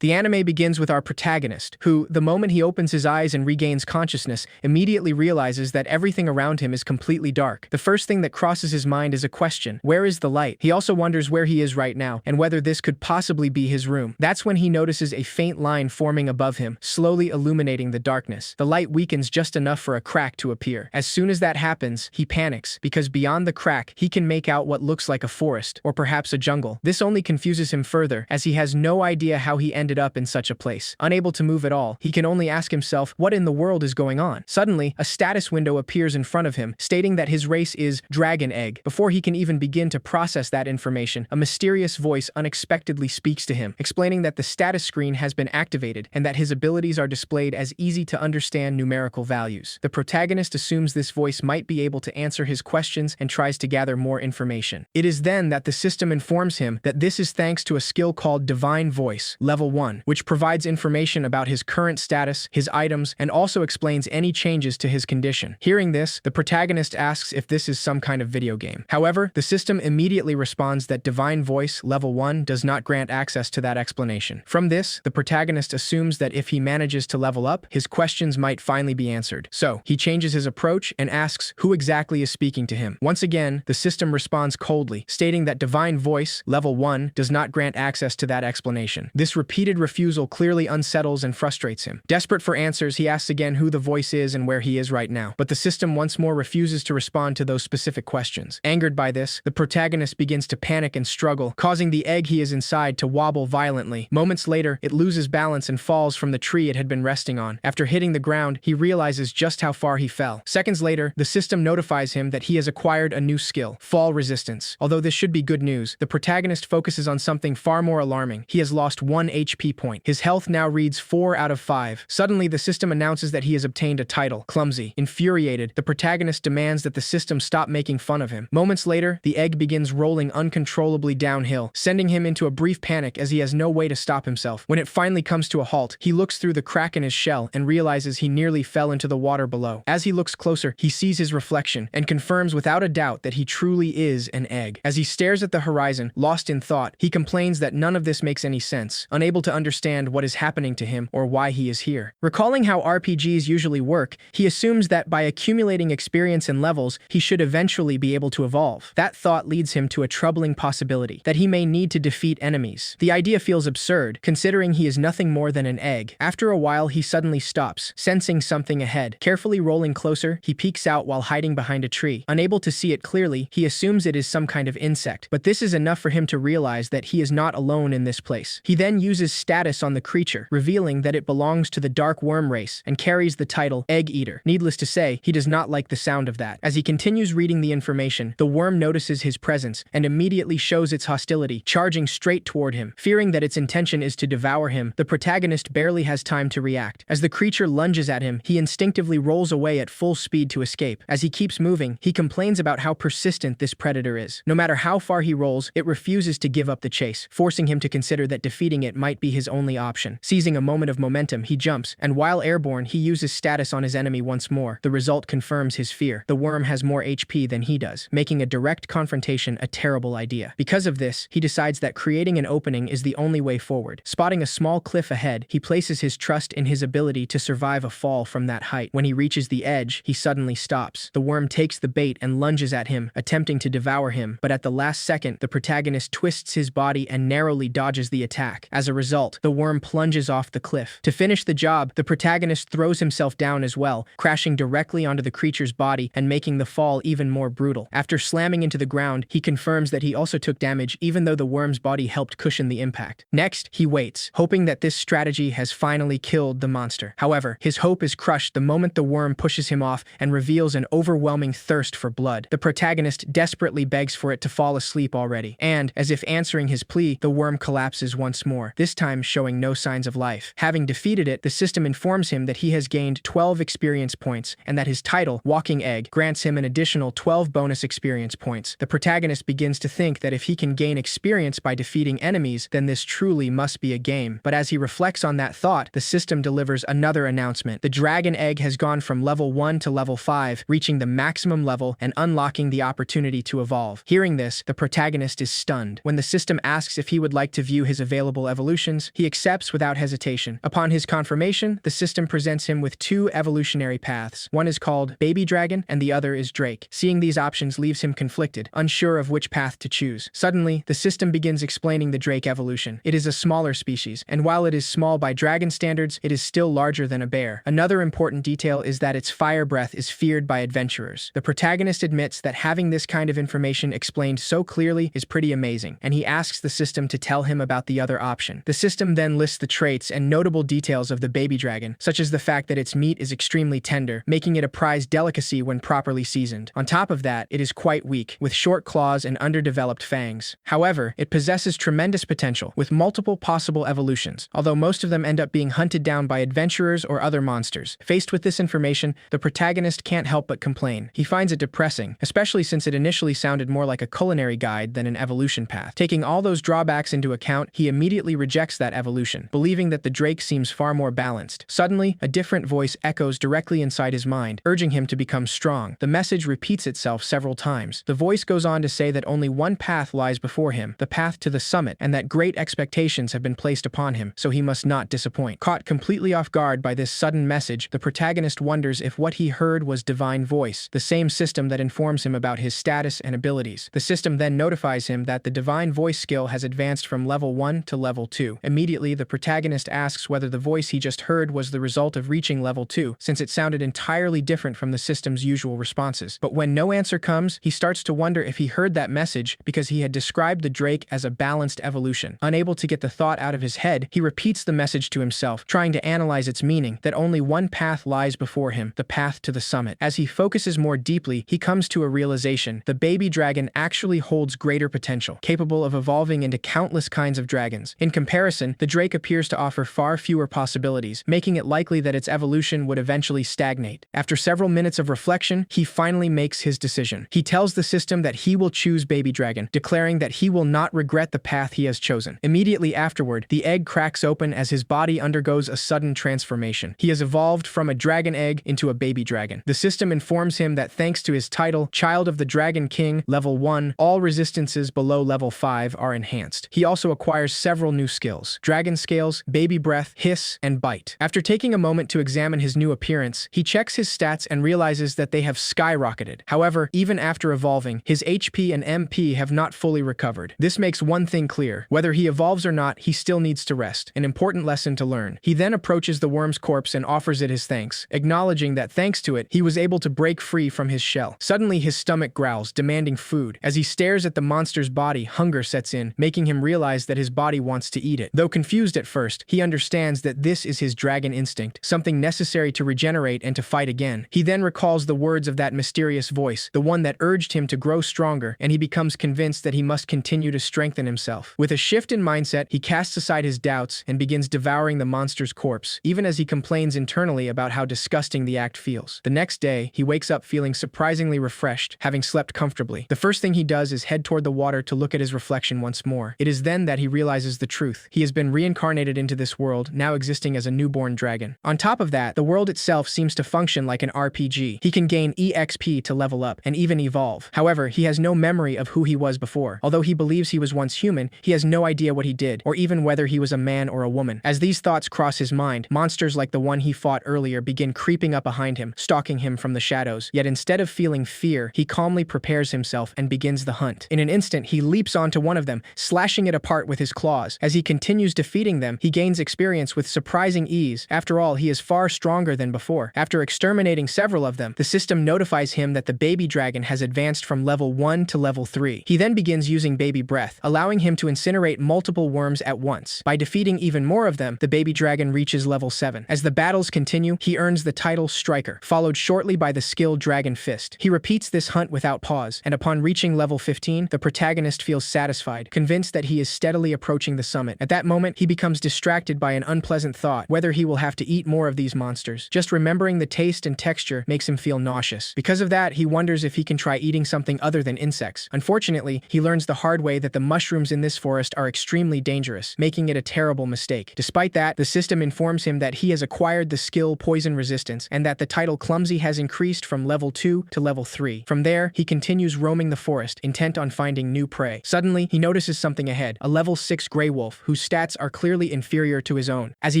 The anime begins with our protagonist, who, the moment he opens his eyes and regains consciousness, immediately realizes that everything around him is completely dark. The first thing that crosses his mind is a question: where is the light? He also wonders where he is right now, and whether this could possibly be his room. That's when he notices a faint line forming above him, slowly illuminating the darkness. The light weakens just enough for a crack to appear. As soon as that happens, he panics, because beyond the crack, he can make out what looks like a forest, or perhaps a jungle. This only confuses him further, as he has no idea how he ended up in such a place. Unable to move at all, he can only ask himself, what in the world is going on? Suddenly, a status window appears in front of him, stating that his race is Dragon Egg. Before he can even begin to process that information, a mysterious voice unexpectedly speaks to him, explaining that the status screen has been activated and that his abilities are displayed as easy-to-understand numerical values. The protagonist assumes this voice might be able to answer his questions and tries to gather more information. It is then that the system informs him that this is thanks to a skill called Divine Voice, Level 1, which provides information about his current status, his items, and also explains any changes to his condition. Hearing this, the protagonist asks if this is some kind of video game. However, the system immediately responds that Divine Voice, Level 1, does not grant access to that explanation. From this, the protagonist assumes that if he manages to level up, his questions might finally be answered. So, he changes his approach and asks who exactly is speaking to him. Once again, the system responds coldly, stating that Divine Voice, Level 1, does not grant access to that explanation. This repeated refusal clearly unsettles and frustrates him. Desperate for answers, he asks again who the voice is and where he is right now, but the system once more refuses to respond to those specific questions. Angered by this, the protagonist begins to panic and struggle, causing the egg he is inside to wobble violently. Moments later, it loses balance and falls from the tree it had been resting on. After hitting the ground, he realizes just how far he fell. Seconds later, the system notifies him that he has acquired a new skill, Fall Resistance. Although this should be good news, the protagonist focuses on something far more alarming. He has lost 1 HP point. His health now reads 4 out of 5. Suddenly, the system announces that he has obtained a title, Clumsy. Infuriated, the protagonist demands that the system stop making fun of him. Moments later, the egg begins rolling uncontrollably downhill, sending him into a brief panic as he has no way to stop himself. When it finally comes to a halt, he looks through the crack in his shell and realizes he nearly fell into the water below. As he looks closer, he sees his reflection and confirms without a doubt that he truly is an egg. As he stares at the horizon, lost in thought, he complains that none of this makes any sense, unable to understand what is happening to him or why he is here. Recalling how RPGs usually work, he assumes that by accumulating experience and levels, he should eventually be able to evolve. That thought leads him to a troubling possibility, that he may need to defeat enemies. The idea feels absurd, considering he is nothing more than an egg. After a while, he suddenly stops, sensing something ahead. Carefully rolling closer, he peeks out while hiding behind a tree. Unable to see it clearly, he assumes it is some kind of insect, but this is enough for him to realize that he is not alone in this place. He then uses status on the creature, revealing that it belongs to the dark worm race and carries the title Egg Eater. Needless to say, he does not like the sound of that. As he continues reading the information, the worm notices his presence and immediately shows its hostility, charging straight toward him. Fearing that its intention is to devour him, the protagonist barely has time to react. As the creature lunges at him, he instinctively rolls away at full speed to escape. As he keeps moving, he complains about how persistent this predator is. No matter how far he rolls, it refuses to give up the chase, forcing him to consider that defeating it might be his only option. Seizing a moment of momentum, he jumps, and while airborne, he uses status on his enemy once more. The result confirms his fear. The worm has more HP than he does, making a direct confrontation a terrible idea. Because of this, he decides that creating an opening is the only way forward. Spotting a small cliff ahead, he places his trust in his ability to survive a fall from that height. When he reaches the edge, he suddenly stops. The worm takes the bait and lunges at him, attempting to devour him, but at the last second, the protagonist twists his body and narrowly dodges the attack. As a result, the worm plunges off the cliff. To finish the job, the protagonist throws himself down as well, crashing directly onto the creature's body and making the fall even more brutal. After slamming into the ground, he confirms that he also took damage even though the worm's body helped cushion the impact. Next, he waits, hoping that this strategy has finally killed the monster. However, his hope is crushed the moment the worm pushes him off and reveals an overwhelming thirst for blood. The protagonist desperately begs for it to fall asleep already, and, as if answering his plea, the worm collapses once more, this time showing no signs of life. Having defeated it, the system informs him that he has gained 12 experience points and that his title, Walking Egg, grants him an additional 12 bonus experience points. The protagonist begins to think that if he can gain experience by defeating enemies, then this truly must be a game. But as he reflects on that thought, the system delivers another announcement. The Dragon Egg has gone from level 1 to level 5, reaching the maximum level and unlocking the opportunity to evolve. Hearing this, the protagonist is stunned. When the system asks if he would like to view his available evolution evolutions, he accepts without hesitation. Upon his confirmation, the system presents him with two evolutionary paths. One is called Baby Dragon, and the other is Drake. Seeing these options leaves him conflicted, unsure of which path to choose. Suddenly, the system begins explaining the Drake evolution. It is a smaller species, and while it is small by dragon standards, it is still larger than a bear. Another important detail is that its fire breath is feared by adventurers. The protagonist admits that having this kind of information explained so clearly is pretty amazing, and he asks the system to tell him about the other option. The system then lists the traits and notable details of the baby dragon, such as the fact that its meat is extremely tender, making it a prized delicacy when properly seasoned. On top of that, it is quite weak, with short claws and underdeveloped fangs. However, it possesses tremendous potential, with multiple possible evolutions, although most of them end up being hunted down by adventurers or other monsters. Faced with this information, the protagonist can't help but complain. He finds it depressing, especially since it initially sounded more like a culinary guide than an evolution path. Taking all those drawbacks into account, he immediately rejects that evolution, believing that the Drake seems far more balanced. Suddenly, a different voice echoes directly inside his mind, urging him to become strong. The message repeats itself several times. The voice goes on to say that only one path lies before him, the path to the summit, and that great expectations have been placed upon him, so he must not disappoint. Caught completely off guard by this sudden message, the protagonist wonders if what he heard was divine voice, the same system that informs him about his status and abilities. The system then notifies him that the divine voice skill has advanced from level 1 to level 2. Immediately, the protagonist asks whether the voice he just heard was the result of reaching level 2, since it sounded entirely different from the system's usual responses. But when no answer comes, he starts to wonder if he heard that message because he had described the Drake as a balanced evolution. Unable to get the thought out of his head, he repeats the message to himself, trying to analyze its meaning, that only one path lies before him, the path to the summit. As he focuses more deeply, he comes to a realization: the baby dragon actually holds greater potential, capable of evolving into countless kinds of dragons. In comparison, the Drake appears to offer far fewer possibilities, making it likely that its evolution would eventually stagnate. After several minutes of reflection, he finally makes his decision. He tells the system that he will choose Baby Dragon, declaring that he will not regret the path he has chosen. Immediately afterward, the egg cracks open as his body undergoes a sudden transformation. He has evolved from a dragon egg into a baby dragon. The system informs him that thanks to his title, Child of the Dragon King, level 1, all resistances below level 5 are enhanced. He also acquires several new skills: Dragon Scales, Baby Breath, Hiss, and Bite. After taking a moment to examine his new appearance, he checks his stats and realizes that they have skyrocketed. However, even after evolving, his HP and MP have not fully recovered. This makes one thing clear: whether he evolves or not, he still needs to rest. An important lesson to learn. He then approaches the worm's corpse and offers it his thanks, acknowledging that thanks to it, he was able to break free from his shell. Suddenly, his stomach growls, demanding food. As he stares at the monster's body, hunger sets in, making him realize that his body wants to eat it. Though confused at first, he understands that this is his dragon instinct, something necessary to regenerate and to fight again. He then recalls the words of that mysterious voice, the one that urged him to grow stronger, and he becomes convinced that he must continue to strengthen himself. With a shift in mindset, he casts aside his doubts and begins devouring the monster's corpse, even as he complains internally about how disgusting the act feels. The next day, he wakes up feeling surprisingly refreshed, having slept comfortably. The first thing he does is head toward the water to look at his reflection once more. It is then that he realizes the truth. He has been reincarnated into this world, now existing as a newborn dragon. On top of that, the world itself seems to function like an RPG. He can gain EXP to level up, and even evolve. However, he has no memory of who he was before. Although he believes he was once human, he has no idea what he did, or even whether he was a man or a woman. As these thoughts cross his mind, monsters like the one he fought earlier begin creeping up behind him, stalking him from the shadows. Yet instead of feeling fear, he calmly prepares himself and begins the hunt. In an instant, he leaps onto one of them, slashing it apart with his claws. As he continues defeating them, he gains experience with surprising ease. After all, he is far stronger than before. After exterminating several of them, the system notifies him that the baby dragon has advanced from level 1 to level 3. He then begins using Baby Breath, allowing him to incinerate multiple worms at once. By defeating even more of them, the baby dragon reaches level 7. As the battles continue, he earns the title Striker, followed shortly by the skill Dragon Fist. He repeats this hunt without pause, and upon reaching level 15, the protagonist feels satisfied, convinced that he is steadily approaching the summit. At that moment, he becomes distracted by an unpleasant thought: whether he will have to eat more of these monsters. Just remembering the taste and texture makes him feel nauseous. Because of that, he wonders if he can try eating something other than insects. Unfortunately, he learns the hard way that the mushrooms in this forest are extremely dangerous, making it a terrible mistake. Despite that, the system informs him that he has acquired the skill Poison Resistance, and that the title Clumsy has increased from level 2 to level 3. From there, he continues roaming the forest, intent on finding new prey. Suddenly, he notices something ahead: a level 6 gray wolf, who whose stats are clearly inferior to his own. As he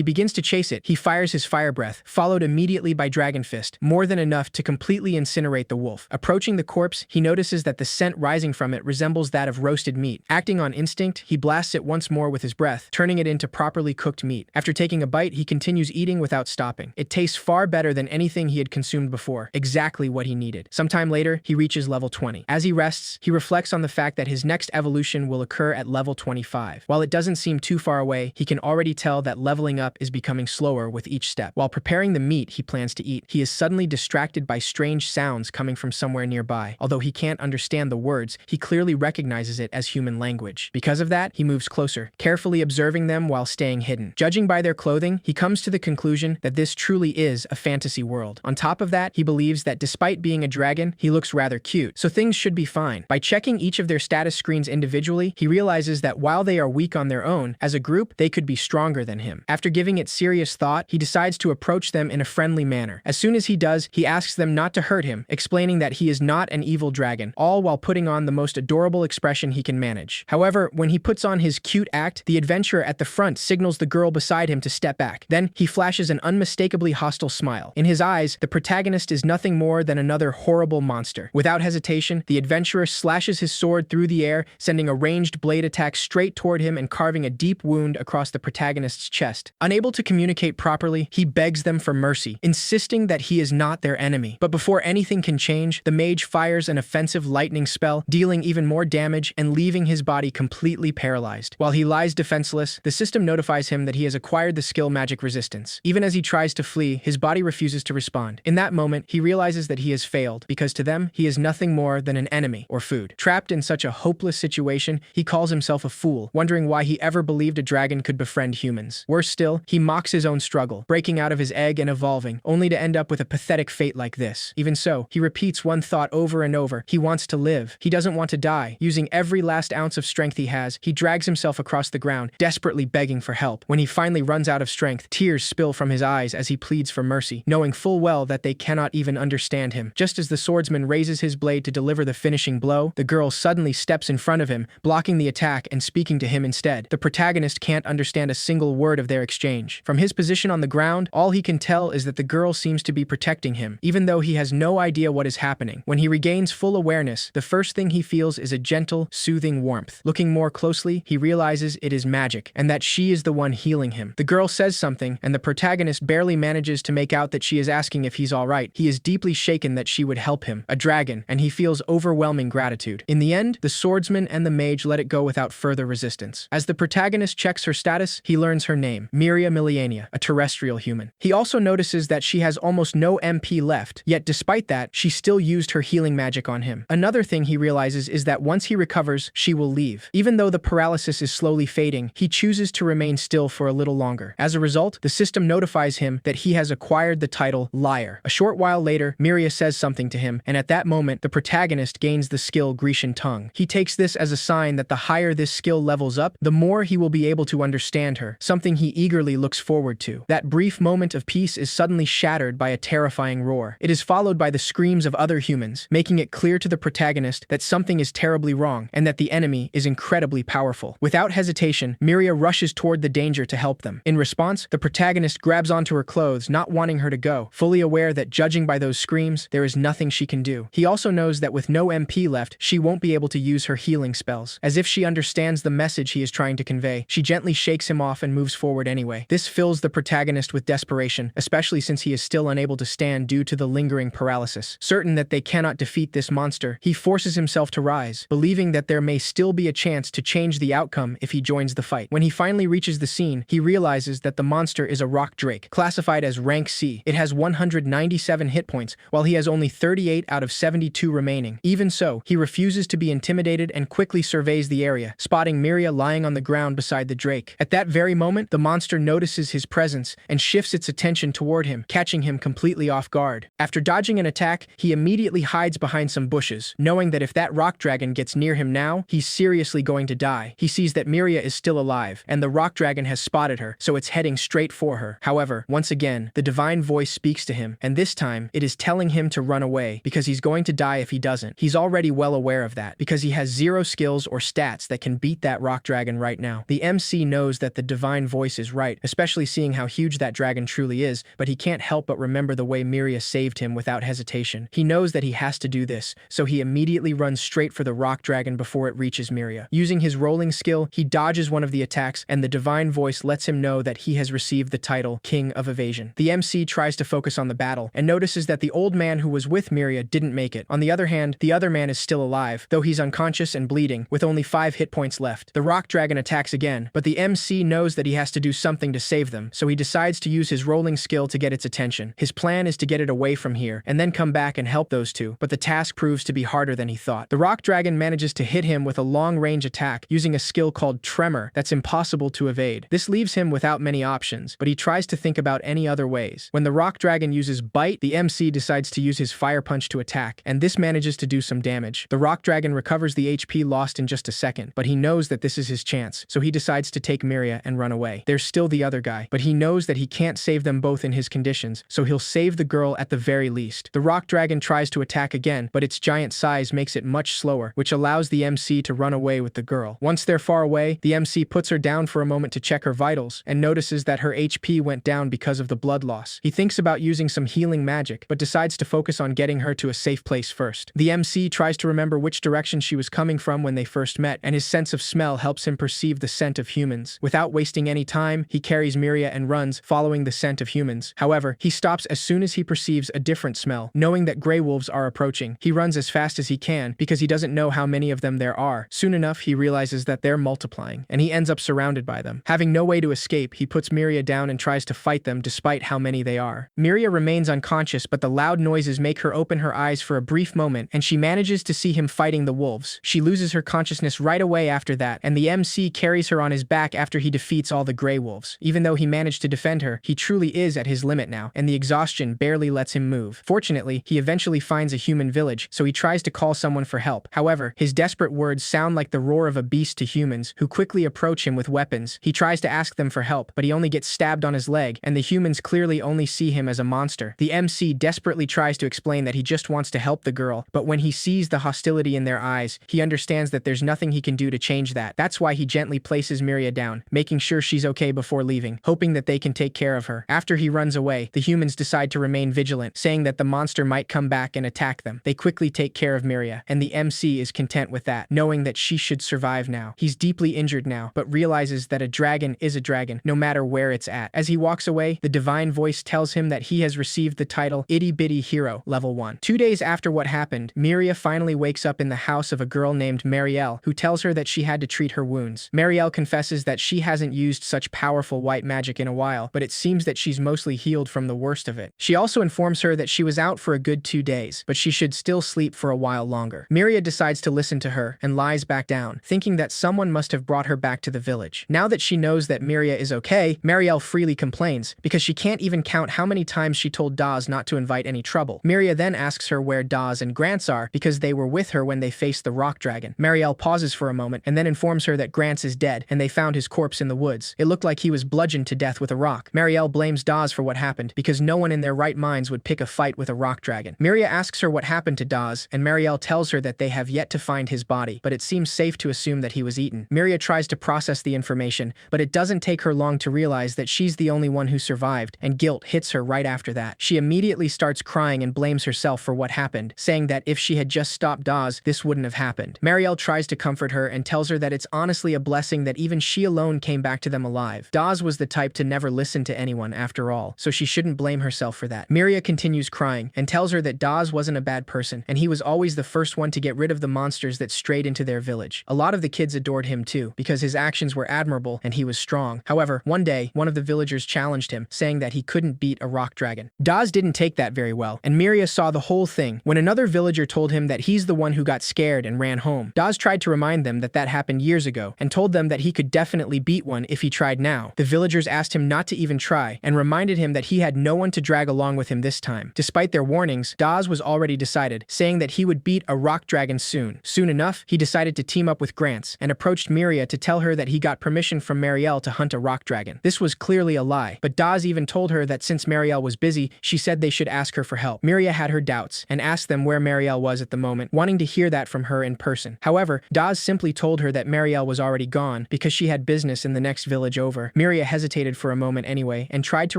begins to chase it, he fires his fire breath, followed immediately by Dragon Fist, more than enough to completely incinerate the wolf. Approaching the corpse, he notices that the scent rising from it resembles that of roasted meat. Acting on instinct, he blasts it once more with his breath, turning it into properly cooked meat. After taking a bite, he continues eating without stopping. It tastes far better than anything he had consumed before, exactly what he needed. Sometime later, he reaches level 20. As he rests, he reflects on the fact that his next evolution will occur at level 25. While it doesn't seem too far away, he can already tell that leveling up is becoming slower with each step. While preparing the meat he plans to eat, he is suddenly distracted by strange sounds coming from somewhere nearby. Although he can't understand the words, he clearly recognizes it as human language. Because of that, he moves closer, carefully observing them while staying hidden. Judging by their clothing, he comes to the conclusion that this truly is a fantasy world. On top of that, he believes that despite being a dragon, he looks rather cute, so things should be fine. By checking each of their status screens individually, he realizes that while they are weak on their own, as a group, they could be stronger than him. After giving it serious thought, he decides to approach them in a friendly manner. As soon as he does, he asks them not to hurt him, explaining that he is not an evil dragon, all while putting on the most adorable expression he can manage. However, when he puts on his cute act, the adventurer at the front signals the girl beside him to step back. Then, he flashes an unmistakably hostile smile. In his eyes, the protagonist is nothing more than another horrible monster. Without hesitation, the adventurer slashes his sword through the air, sending a ranged blade attack straight toward him and carving a deep wound across the protagonist's chest. Unable to communicate properly, he begs them for mercy, insisting that he is not their enemy. But before anything can change, the mage fires an offensive lightning spell, dealing even more damage and leaving his body completely paralyzed. While he lies defenseless, the system notifies him that he has acquired the skill Magic Resistance. Even as he tries to flee, his body refuses to respond. In that moment, he realizes that he has failed, because to them, he is nothing more than an enemy or food. Trapped in such a hopeless situation, he calls himself a fool, wondering why he ever believed a dragon could befriend humans. Worse still, he mocks his own struggle, breaking out of his egg and evolving, only to end up with a pathetic fate like this. Even so, he repeats one thought over and over. He wants to live. He doesn't want to die. Using every last ounce of strength he has, he drags himself across the ground, desperately begging for help. When he finally runs out of strength, tears spill from his eyes as he pleads for mercy, knowing full well that they cannot even understand him. Just as the swordsman raises his blade to deliver the finishing blow, the girl suddenly steps in front of him, blocking the attack and speaking to him instead. The protagonist can't understand a single word of their exchange. From his position on the ground, all he can tell is that the girl seems to be protecting him, even though he has no idea what is happening. When he regains full awareness, the first thing he feels is a gentle, soothing warmth. Looking more closely, he realizes it is magic, and that she is the one healing him. The girl says something, and the protagonist barely manages to make out that she is asking if he's alright. He is deeply shaken that she would help him, a dragon, and he feels overwhelming gratitude. In the end, the swordsman and the mage let it go without further resistance. As the protagonist checks her status, he learns her name, Miria Miliania, a terrestrial human. He also notices that she has almost no MP left, yet despite that, she still used her healing magic on him. Another thing he realizes is that once he recovers, she will leave. Even though the paralysis is slowly fading, he chooses to remain still for a little longer. As a result, the system notifies him that he has acquired the title Liar. A short while later, Miria says something to him, and at that moment, the protagonist gains the skill Grecian Tongue. He takes this as a sign that the higher this skill levels up, the more he will be able to understand her, something he eagerly looks forward to. That brief moment of peace is suddenly shattered by a terrifying roar. It is followed by the screams of other humans, making it clear to the protagonist that something is terribly wrong and that the enemy is incredibly powerful. Without hesitation, Miria rushes toward the danger to help them. In response, the protagonist grabs onto her clothes, not wanting her to go, fully aware that judging by those screams, there is nothing she can do. He also knows that with no MP left, she won't be able to use her healing spells. As if she understands the message he is trying to convey, she gently shakes him off and moves forward anyway. This fills the protagonist with desperation, especially since he is still unable to stand due to the lingering paralysis. Certain that they cannot defeat this monster, he forces himself to rise, believing that there may still be a chance to change the outcome if he joins the fight. When he finally reaches the scene, he realizes that the monster is a rock drake, classified as rank C. It has 197 hit points, while he has only 38 out of 72 remaining. Even so, he refuses to be intimidated and quickly surveys the area, spotting Miria lying on the ground beside the drake. At that very moment, the monster notices his presence and shifts its attention toward him, catching him completely off guard. After dodging an attack, he immediately hides behind some bushes, knowing that if that rock dragon gets near him now, he's seriously going to die. He sees that Miria is still alive, and the rock dragon has spotted her, so it's heading straight for her. However, once again, the divine voice speaks to him, and this time, it is telling him to run away, because he's going to die if he doesn't. He's already well aware of that, because he has zero skills or stats that can beat that rock dragon right now. The MC knows that the divine voice is right, especially seeing how huge that dragon truly is, but he can't help but remember the way Miria saved him without hesitation. He knows that he has to do this, so he immediately runs straight for the rock dragon before it reaches Miria. Using his rolling skill, he dodges one of the attacks, and the divine voice lets him know that he has received the title King of Evasion. The MC tries to focus on the battle, and notices that the old man who was with Miria didn't make it. On the other hand, the other man is still alive, though he's unconscious and bleeding, with only 5 hit points left. The rock dragon attacks again, but the MC knows that he has to do something to save them, so he decides to use his rolling skill to get its attention. His plan is to get it away from here, and then come back and help those two, but the task proves to be harder than he thought. The rock dragon manages to hit him with a long-range attack using a skill called Tremor that's impossible to evade. This leaves him without many options, but he tries to think about any other ways. When the rock dragon uses Bite, the MC decides to use his Fire Punch to attack, and this manages to do some damage. The rock dragon recovers the HP lost in just a second, but he knows that this is his chance, so he decides to take Miria and run away. There's still the other guy, but he knows that he can't save them both in his conditions, so he'll save the girl at the very least. The rock dragon tries to attack again, but its giant size makes it much slower, which allows the MC to run away with the girl. Once they're far away, the MC puts her down for a moment to check her vitals, and notices that her HP went down because of the blood loss. He thinks about using some healing magic, but decides to focus on getting her to a safe place first. The MC tries to remember which direction she was coming from when they first met, and his sense of smell helps him perceive the scent of humans. Without wasting any time, he carries Miria and runs, following the scent of humans. However, he stops as soon as he perceives a different smell. Knowing that grey wolves are approaching, he runs as fast as he can because he doesn't know how many of them there are. Soon enough, he realizes that they're multiplying, and he ends up surrounded by them. Having no way to escape, he puts Miria down and tries to fight them despite how many they are. Miria remains unconscious, but the loud noises make her open her eyes for a brief moment, and she manages to see him fighting the wolves. She loses her consciousness right away after that, and the MC carries her on his back after he defeats all the grey wolves. Even though he managed to defend her, he truly is at his limit now, and the exhaustion barely lets him move. Fortunately, he eventually finds a human village, so he tries to call someone for help. However, his desperate words sound like the roar of a beast to humans, who quickly approach him with weapons. He tries to ask them for help, but he only gets stabbed on his leg, and the humans clearly only see him as a monster. The MC desperately tries to explain that he just wants to help the girl, but when he sees the hostility in their eyes, he understands that there's nothing he can do to change that. That's why he gently places Miria down, making sure she's okay before leaving, hoping that they can take care of her. After he runs away, the humans decide to remain vigilant, saying that the monster might come back and attack them. They quickly take care of Miria, and the MC is content with that, knowing that she should survive now. He's deeply injured now, but realizes that a dragon is a dragon, no matter where it's at. As he walks away, the divine voice tells him that he has received the title Itty Bitty Hero, Level 1. 2 days after what happened, Miria finally wakes up in the house of a girl named Marielle, who tells her that she had to treat her wounds. Marielle confesses that she hasn't used such powerful white magic in a while, but it seems that she's mostly healed from the worst of it. She also informs her that she was out for a good 2 days, but she should still sleep for a while longer. Miria decides to listen to her and lies back down, thinking that someone must have brought her back to the village. Now that she knows that Miria is okay, Marielle freely complains, because she can't even count how many times she told Daz not to invite any trouble. Miria then asks her where Daz and Grants are, because they were with her when they faced the rock dragon. Marielle pauses for a moment and then informs her that Grants is dead, and they found his corpse in the woods. It looked like he was bludgeoned to death with a rock. Marielle blames Daz for what happened, because no one in their right minds would pick a fight with a rock dragon. Miria asks her what happened to Daz, and Marielle tells her that they have yet to find his body, but it seems safe to assume that he was eaten. Miria tries to process the information, but it doesn't take her long to realize that she's the only one who survived, and guilt hits her right after that. She immediately starts crying and blames herself for what happened, saying that if she had just stopped Daz, this wouldn't have happened. Marielle tries to comfort her and tells her that it's honestly a blessing that even she alone came back to them alive. Daz was the type to never listen to anyone after all, so she shouldn't blame herself for that. Miria continues crying and tells her that Daz wasn't a bad person, and he was always the first one to get rid of the monsters that strayed into their village. A lot of the kids adored him too, because his actions were admirable and he was strong. However, one day, one of the villagers challenged him, saying that he couldn't beat a rock dragon. Daz didn't take that very well, and Miria saw the whole thing when another villager told him that he's the one who got scared and ran home. Daz tried to remind them that that happened years ago, and told them that he could definitely beat one if he tried now. The villagers asked him not to even try, and reminded him that he had no one to drag along with him this time. Despite their warnings, Daz was already decided, saying that he would beat a rock dragon soon. Soon enough, he decided to team up with Grants, and approached Miria to tell her that he got permission from Marielle to hunt a rock dragon. This was clearly a lie, but Daz even told her that since Marielle was busy, she said they should ask her for help. Miria had her doubts, and asked them where Marielle was at the moment, wanting to hear that from her in person. However, Daz simply told her that Marielle was already gone, on because she had business in the next village over. Miria hesitated for a moment anyway and tried to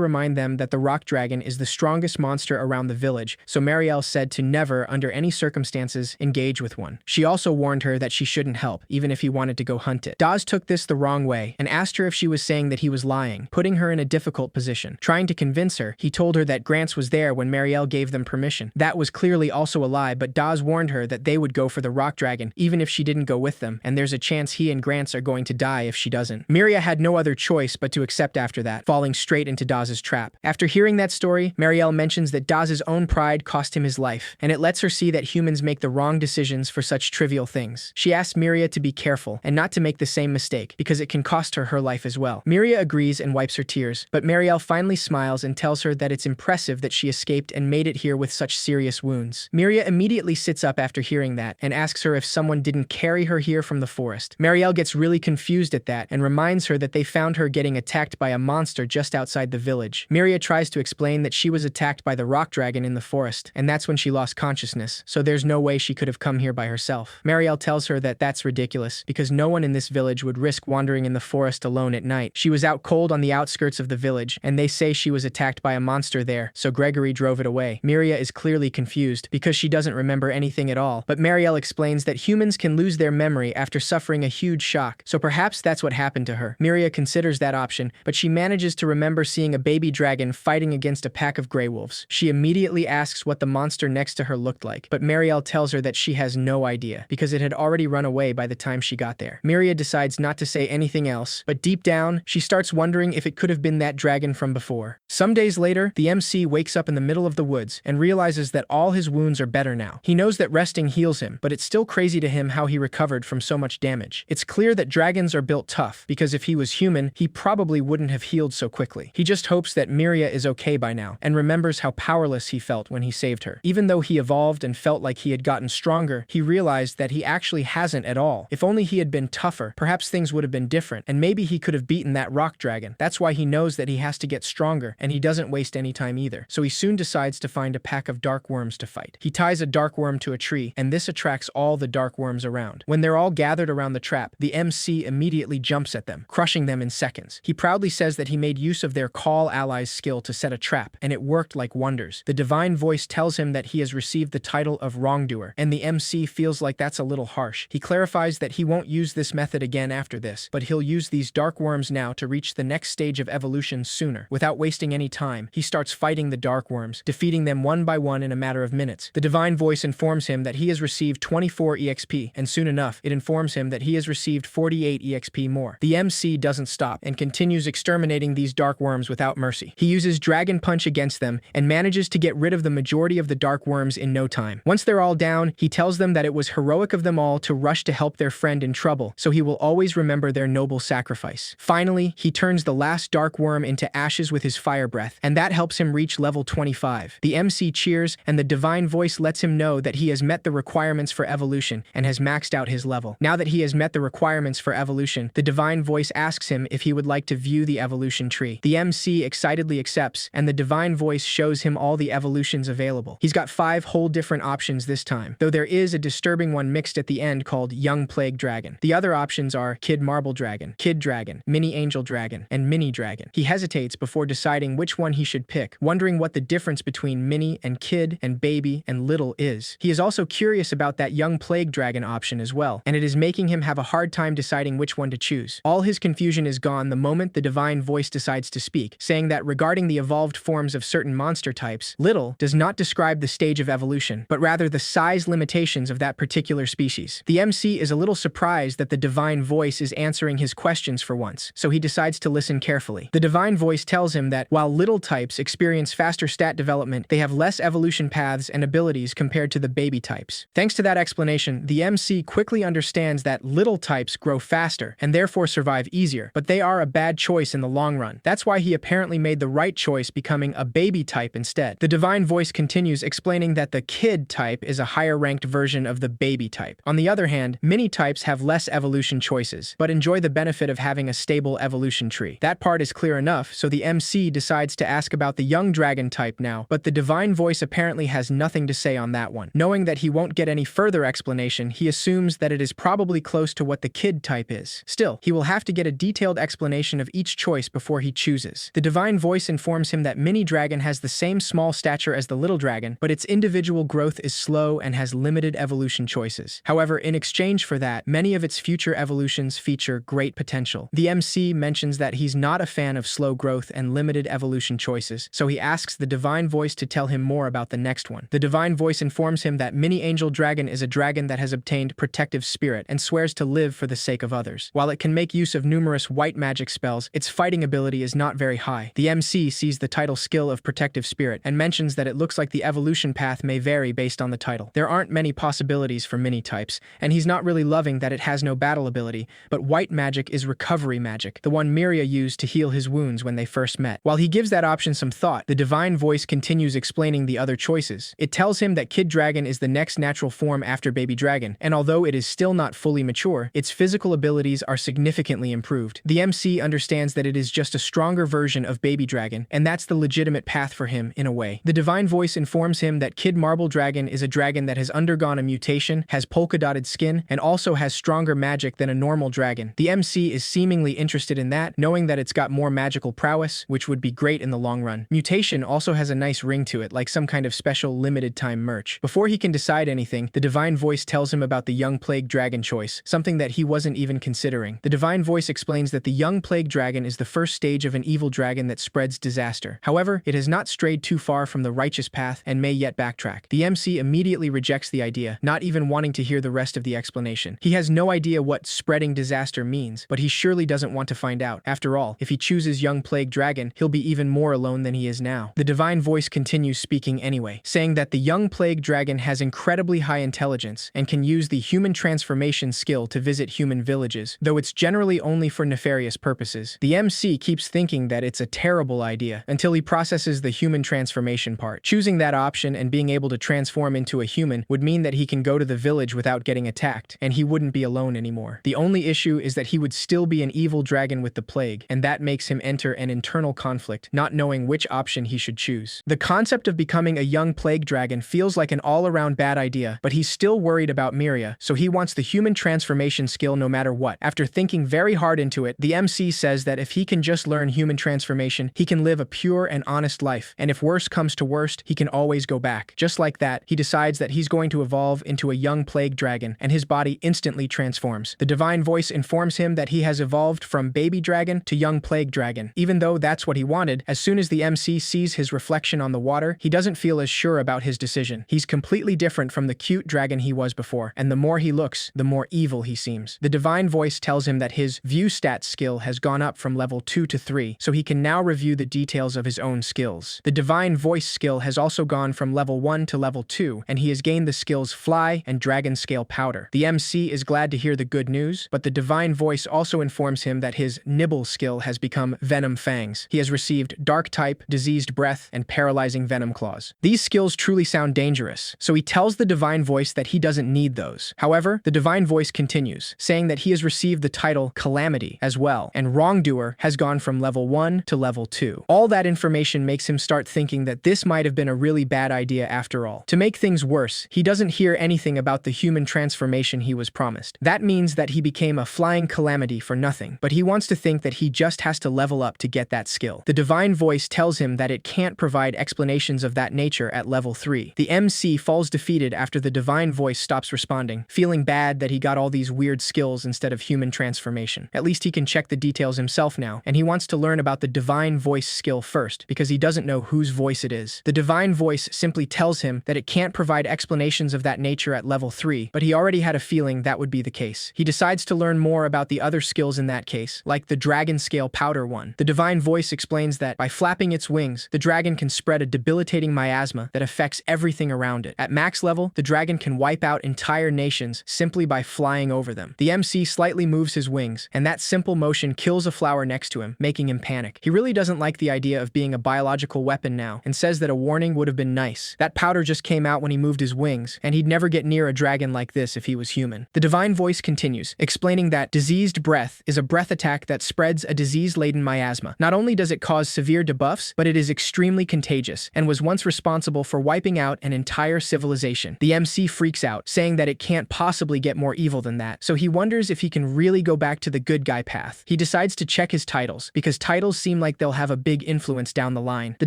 remind them that the rock dragon is the strongest monster around the village, so Marielle said to never, under any circumstances, engage with one. She also warned her that she shouldn't help, even if he wanted to go hunt it. Daz took this the wrong way and asked her if she was saying that he was lying, putting her in a difficult position. Trying to convince her, he told her that Grants was there when Marielle gave them permission. That was clearly also a lie, but Daz warned her that they would go for the rock dragon, even if she didn't go with them, and there's a chance he and Grants are going to die if she doesn't. Miria had no other choice but to accept after that, falling straight into Daz's trap. After hearing that story, Marielle mentions that Daz's own pride cost him his life, and it lets her see that humans make the wrong decisions for such trivial things. She asks Miria to be careful and not to make the same mistake, because it can cost her her life as well. Miria agrees and wipes her tears, but Marielle finally smiles and tells her that it's impressive that she escaped and made it here with such serious wounds. Miria immediately sits up after hearing that and asks her if someone didn't carry her here from the forest. Marielle gets really confused at that and reminds her that they found her getting attacked by a monster just outside the village. Miria tries to explain that she was attacked by the rock dragon in the forest, and that's when she lost consciousness, so there's no way she could have come here by herself. Marielle tells her that that's ridiculous, because no one in this village would risk wandering in the forest alone at night. She was out cold on the outskirts of the village, and they say she was attacked by a monster there, so Gregory drove it away. Miria is clearly confused, because she doesn't remember anything at all, but Marielle explains that humans can lose their memory after suffering a huge shock, so perhaps that's what happened to her. Miria considers that option, but she manages to remember seeing a baby dragon fighting against a pack of grey wolves. She immediately asks what the monster next to her looked like, but Marielle tells her that she has no idea, because it had already run away by the time she got there. Miria decides not to say anything else, but deep down, she starts wondering if it could have been that dragon from before. Some days later, the MC wakes up in the middle of the woods and realizes that all his wounds are better now. He knows that resting heals him, but it's still crazy to him how he recovered from so much damage. It's clear that dragons are built tough, because if he was human, he probably wouldn't have healed so quickly. He just hopes that Miria is okay by now, and remembers how powerless he felt when he saved her. Even though he evolved and felt like he had gotten stronger, he realized that he actually hasn't at all. If only he had been tougher, perhaps things would have been different, and maybe he could have beaten that rock dragon. That's why he knows that he has to get stronger, and he doesn't waste any time either. So he soon decides to find a pack of dark worms to fight. He ties a dark worm to a tree, and this attracts all the dark worms around. When they're all gathered around the trap, the MC immediately jumps at them, crushing them in seconds. He proudly says that he made use of their Call Allies skill to set a trap, and it worked like wonders. The divine voice tells him that he has received the title of wrongdoer, and the MC feels like that's a little harsh. He clarifies that he won't use this method again after this, but he'll use these dark worms now to reach the next stage of evolution sooner. Without wasting any time, he starts fighting the dark worms, defeating them one by one in a matter of minutes. The divine voice informs him that he has received 24 EXP, and soon enough, it informs him that he has received 48 EXP more. The MC doesn't stop and continues exterminating these dark worms without mercy. He uses Dragon Punch against them and manages to get rid of the majority of the dark worms in no time. Once they're all down, he tells them that it was heroic of them all to rush to help their friend in trouble, so he will always remember their noble sacrifice. Finally, he turns the last dark worm into ashes with his fire breath, and that helps him reach level 25. The MC cheers, and the divine voice lets him know that he has met the requirements for evolution and has maxed out his level. Now that he has met the requirements for evolution, the divine voice asks him if he would like to view the evolution tree. The MC excitedly accepts, and the divine voice shows him all the evolutions available. He's got 5 whole different options this time, though there is a disturbing one mixed at the end called Young Plague Dragon. The other options are Kid Marble Dragon, Kid Dragon, Mini Angel Dragon, and Mini Dragon. He hesitates before deciding which one he should pick, wondering what the difference between Mini and Kid and Baby and Little is. He is also curious about that Young Plague Dragon option as well, and it is making him have a hard time deciding which one to choose. All his confusion is gone the moment the divine voice decides to speak, saying that regarding the evolved forms of certain monster types, Little does not describe the stage of evolution, but rather the size limitations of that particular species. The MC is a little surprised that the divine voice is answering his questions for once, so he decides to listen carefully. The divine voice tells him that while Little types experience faster stat development, they have less evolution paths and abilities compared to the Baby types. Thanks to that explanation, the MC quickly understands that Little types grow faster and therefore survive easier, but they are a bad choice in the long run. That's why he apparently made the right choice, becoming a Baby type instead. The divine voice continues explaining that the Kid type is a higher ranked version of the Baby type. On the other hand, Mini types have less evolution choices, but enjoy the benefit of having a stable evolution tree. That part is clear enough, so the MC decides to ask about the Young Dragon type now, but the divine voice apparently has nothing to say on that one. Knowing that he won't get any further explanation, he assumes that it is probably close to what the Kid type type is. Still, he will have to get a detailed explanation of each choice before he chooses. The divine voice informs him that Mini Dragon has the same small stature as the little dragon, but its individual growth is slow and has limited evolution choices. However, in exchange for that, many of its future evolutions feature great potential. The MC mentions that he's not a fan of slow growth and limited evolution choices, so he asks the divine voice to tell him more about the next one. The divine voice informs him that Mini Angel Dragon is a dragon that has obtained protective spirit and swears to live for the sake of others. While it can make use of numerous white magic spells, its fighting ability is not very high. The MC sees the title skill of protective spirit and mentions that it looks like the evolution path may vary based on the title. There aren't many possibilities for mini types, and he's not really loving that it has no battle ability, but white magic is recovery magic, the one Miria used to heal his wounds when they first met. While he gives that option some thought, the divine voice continues explaining the other choices. It tells him that Kid Dragon is the next natural form after Baby Dragon, and although it is still not fully mature, its physical abilities are significantly improved. The MC understands that it is just a stronger version of Baby Dragon, and that's the legitimate path for him, in a way. The divine voice informs him that Kid Marble Dragon is a dragon that has undergone a mutation, has polka-dotted skin, and also has stronger magic than a normal dragon. The MC is seemingly interested in that, knowing that it's got more magical prowess, which would be great in the long run. Mutation also has a nice ring to it, like some kind of special limited-time merch. Before he can decide anything, the divine voice tells him about the Young Plague Dragon choice, something that he wasn't even considering. The divine voice explains that the Young Plague Dragon is the first stage of an evil dragon that spreads disaster. However, it has not strayed too far from the righteous path and may yet backtrack. The MC immediately rejects the idea, not even wanting to hear the rest of the explanation. He has no idea what spreading disaster means, but he surely doesn't want to find out. After all, if he chooses Young Plague Dragon, he'll be even more alone than he is now. The divine voice continues speaking anyway, saying that the Young Plague Dragon has incredibly high intelligence and can use the human transformation skill to visit human villages, though it's generally only for nefarious purposes. The MC keeps thinking that it's a terrible idea until he processes the human transformation part. Choosing that option and being able to transform into a human would mean that he can go to the village without getting attacked, and he wouldn't be alone anymore. The only issue is that he would still be an evil dragon with the plague, and that makes him enter an internal conflict, not knowing which option he should choose. The concept of becoming a young plague dragon feels like an all-around bad idea, but he's still worried about Miria, so he wants the human transformation skill no matter what. After thinking very hard into it, the MC says that if he can just learn human transformation, he can live a pure and honest life, and if worst comes to worst, he can always go back. Just like that, he decides that he's going to evolve into a young plague dragon, and his body instantly transforms. The divine voice informs him that he has evolved from baby dragon to young plague dragon. Even though that's what he wanted, as soon as the MC sees his reflection on the water, he doesn't feel as sure about his decision. He's completely different from the cute dragon he was before, and the more he looks, the more evil he seems. The divine voice tells him that his view stats skill has gone up from level 2 to 3, so he can now review the details of his own skills. The divine voice skill has also gone from level 1 to level 2, and he has gained the skills Fly and Dragon Scale Powder. The MC is glad to hear the good news, but the divine voice also informs him that his Nibble skill has become Venom Fangs. He has received Dark Type, Diseased Breath, and Paralyzing Venom Claws. These skills truly sound dangerous, so he tells the divine voice that he doesn't need those. However, the divine voice continues, saying that he has received the title Calamity as well, and Wrongdoer has gone from level 1 to level 2. All that information makes him start thinking that this might have been a really bad idea after all. To make things worse, he doesn't hear anything about the human transformation he was promised. That means that he became a flying calamity for nothing, but he wants to think that he just has to level up to get that skill. The divine voice tells him that it can't provide explanations of that nature at level 3. The MC falls defeated after the divine voice stops responding, feeling bad that he got all these weird skills instead of human transformation. At least he can check the details himself now, and he wants to learn about the divine voice skill first, because he doesn't know whose voice it is. The divine voice simply tells him that it can't provide explanations of that nature at level 3, but he already had a feeling that would be the case. He decides to learn more about the other skills in that case, like the Dragon Scale Powder one. The divine voice explains that by flapping its wings, the dragon can spread a debilitating miasma that affects everything around it. At max level, the dragon can wipe out entire nations simply by flying over them. The MC slightly moves his wings, and that simple motion kills a flower next to him, making him panic. He really doesn't like the idea of being a biological weapon now, and says that a warning would have been nice. That powder just came out when he moved his wings, and he'd never get near a dragon like this if he was human. The divine voice continues, explaining that Diseased Breath is a breath attack that spreads a disease-laden miasma. Not only does it cause severe debuffs, but it is extremely contagious, and was once responsible for wiping out an entire civilization. The MC freaks out, saying that it can't possibly get more evil than that, so he wonders wonders if he can really go back to the good guy path. He decides to check his titles, because titles seem like they'll have a big influence down the line. The